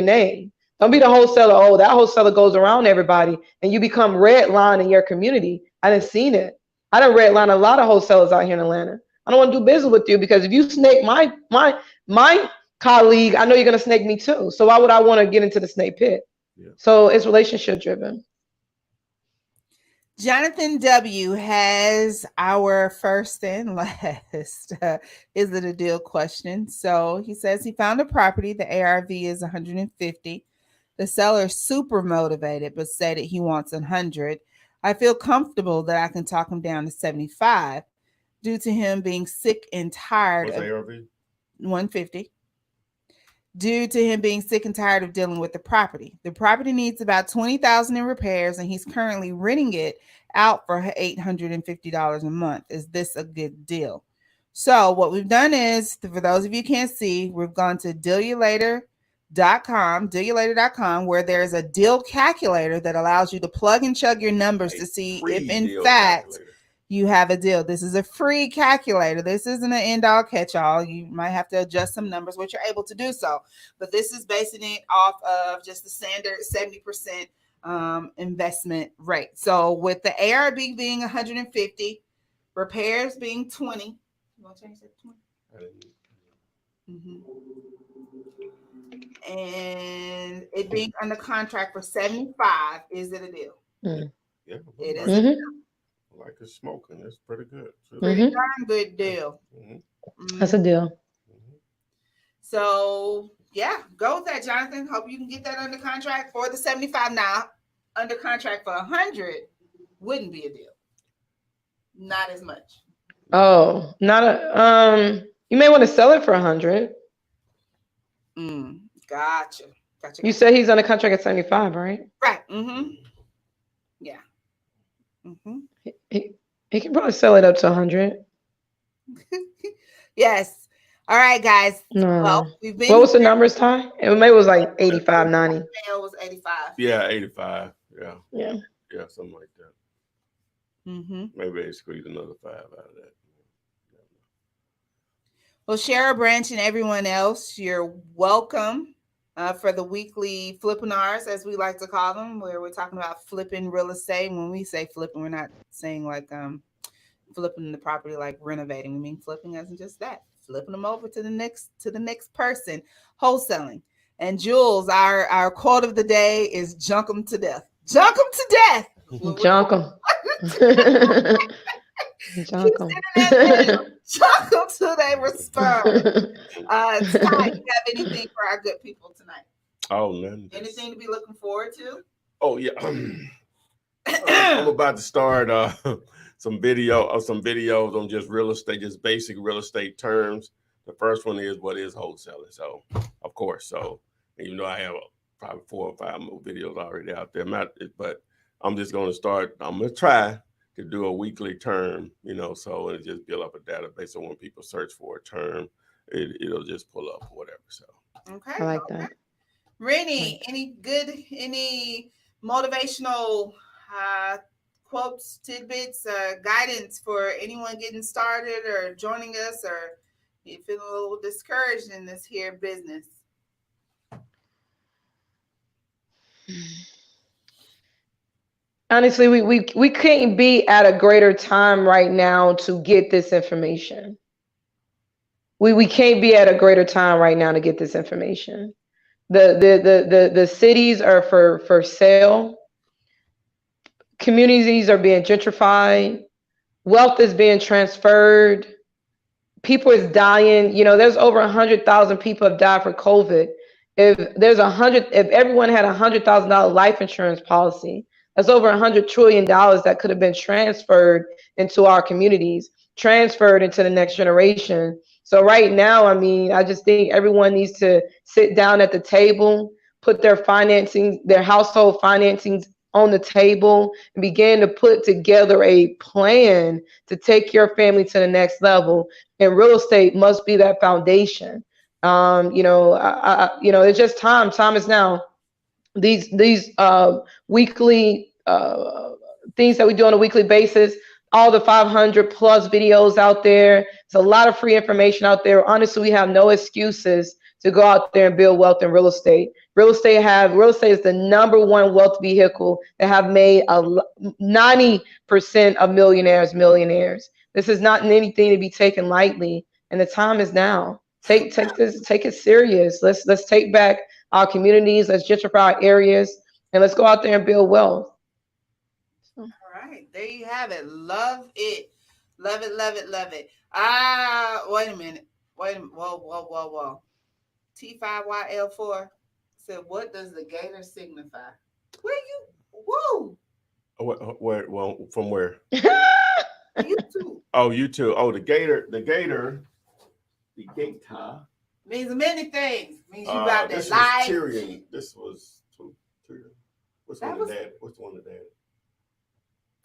name. Don't be the wholesaler. Oh, that wholesaler goes around everybody, and you become red line in your community. I done seen it. I done red line a lot of wholesalers out here in Atlanta. I don't want to do business with you because if you snake my colleague, I know you're gonna snake me too. So why would I want to get into the snake pit? Yeah. So it's relationship driven.
Jonathan W has our first and last is it a deal question. So he says he found a property. The ARV is 150. The seller is super motivated, but said that he wants 100. I feel comfortable that I can talk him down to 75 due to him being sick and tired of
ARV?
150. Due to him being sick and tired of dealing with the property. The property needs about $20,000 in repairs, and he's currently renting it out for $850 a month. Is this a good deal? So what we've done is, for those of you who can't see, we've gone to dealulator.com, where there's a deal calculator that allows you to plug and chug your numbers to see if in fact you have a deal. This is a free calculator. This isn't an end-all catch-all. You might have to adjust some numbers, which you're able to do so. But this is basing it off of just the standard 70% investment rate. So with the ARB being 150, repairs being 20. You want to change that to 20? And it being under contract for 75, is it a deal?
Yeah,
it is a deal.
Like it's smoking. It's pretty good.
Pretty darn good deal.
That's a deal.
So yeah, go with that, Jonathan. Hope you can get that under contract for the 75. Now, under contract for 100 wouldn't be a deal. Not as much.
Oh, not a you may want to sell it for 100.
Gotcha.
You said he's under contract at 75, right?
Right. Yeah.
He can probably sell it up to 100.
Yes. All right, guys.
No.
Well,
what was the numbers, Ty? It was like 85, 90.
It was 85.
Yeah, 85. Yeah.
Yeah.
Yeah, something like that. Maybe they squeeze another 5 out of that.
Well, Shara Branch and everyone else, you're welcome for the weekly Flippinars, as we like to call them, where we're talking about flipping real estate. When we say flipping, we're not saying like flipping the property like renovating. We mean flipping as in just that, flipping them over to the next person, wholesaling. And Jules, our quote of the day is "Junk them to death." Junk them to death.
Junk them. Junk them.
Junk them till they respond. Scott, you have anything for our good people tonight?
Oh, man.
Anything to be looking forward to?
Oh, yeah. I'm about to start some videos on just real estate, just basic real estate terms. The first one is what is wholesaling. So, of course, even though I have probably 4 or 5 more videos already out there, but I'm just going to start. I'm going to try to do a weekly term, so it just build up a database. So when people search for a term, it'll just pull up or whatever. So,
okay,
I like that.
Rennie, any motivational quotes, tidbits, guidance for anyone getting started or joining us, or you feeling a little discouraged in this here business?
Honestly, we can't be at a greater time right now to get this information. We can't be at a greater time right now to get this information. The cities are for sale. Communities are being gentrified. Wealth is being transferred. People is dying. There's over 100,000 people have died for COVID. If everyone had $100,000 life insurance policy, that's over $100 trillion that could have been transferred into our communities, transferred into the next generation. So right now, I just think everyone needs to sit down at the table, put their household financings on the table, and begin to put together a plan to take your family to the next level. And real estate must be that foundation. It's just time. Time is now. These weekly things that we do on a weekly basis, all the 500 plus videos out there. There's a lot of free information out there. Honestly, we have no excuses to go out there and build wealth in real estate. Real estate is the #1 wealth vehicle that have made 90% of millionaires. This is not anything to be taken lightly, and the time is now. Take it serious. Let's take back our communities. Let's gentrify our areas, and let's go out there and build wealth.
All right, there you have it. Love it. Love it. Wait a minute. Whoa. T5YL4 said, what does the gator signify? Whoa.
Well, from where?
YouTube.
Oh, YouTube. Oh, the gator
Means many things. Means you got that
this
life.
Was Tyrion. This was Tyrion. What's the one of dad?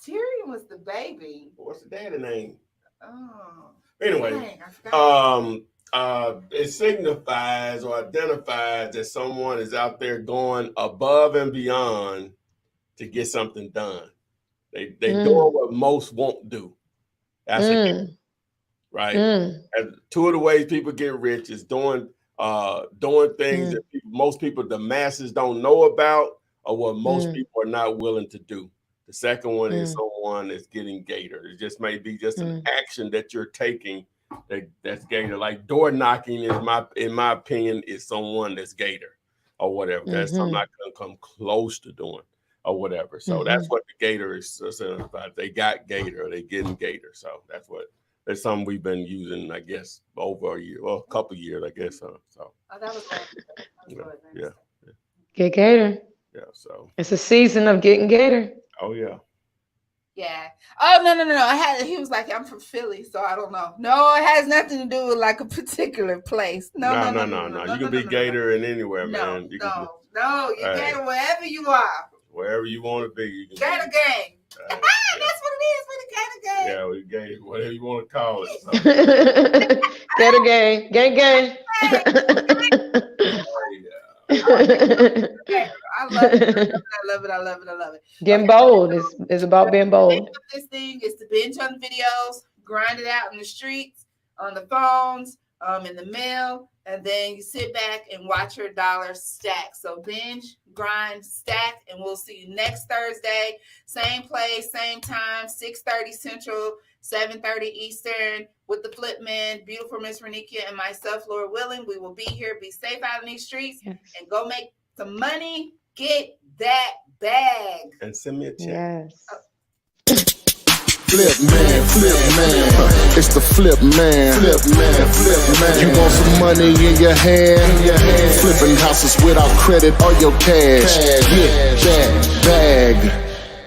Tyrion was the baby.
What's the dad's name?
Oh.
Anyway,
dang, I forgot.
It signifies or identifies that someone is out there going above and beyond to get something done. They doing what most won't do. That's it, right? And 2 of the ways people get rich is doing things that most people, the masses, don't know about, or what most people are not willing to do. The second one is someone that's getting gator. It just may be just an action that you're taking that's gator. Like door knocking in my opinion, is someone that's gator or whatever. That's I'm not gonna come close to doing or whatever. So that's what the gator is about. They got gator, or they getting gator. So that's something we've been using, I guess, over a year, well, a couple of years, I guess. So
that was
yeah.
Get gator.
Yeah. So
it's a season of getting gator.
Oh yeah.
Yeah. Oh no. He was like, I'm from Philly, so I don't know. No, it has nothing to do with like a particular place. No.
You can be gator in anywhere, man.
You gator wherever you are.
Wherever you want to be. You can
gator gang. That's what it is. We're the gator gang.
Yeah, we gator, whatever you want to call it. So.
Gator gang. Gang.
I love it. I love it. I love it. I love it.
Getting bold is about being bold.
This thing is to binge on videos, grind it out in the streets, on the phones, in the mail, and then you sit back and watch your dollars stack. So binge, grind, stack, and we'll see you next Thursday. Same place, same time, 6:30 Central, 7:30 Eastern, with the Flip Man, beautiful Miss Renika, and myself, Lord willing. We will be here. Be safe out in these streets and go make some money. Get that bag.
And send me a check.
Yes.
Flip man, it's the flip man. You want some money in your hand? Flipping houses without credit or your cash. Get that bag.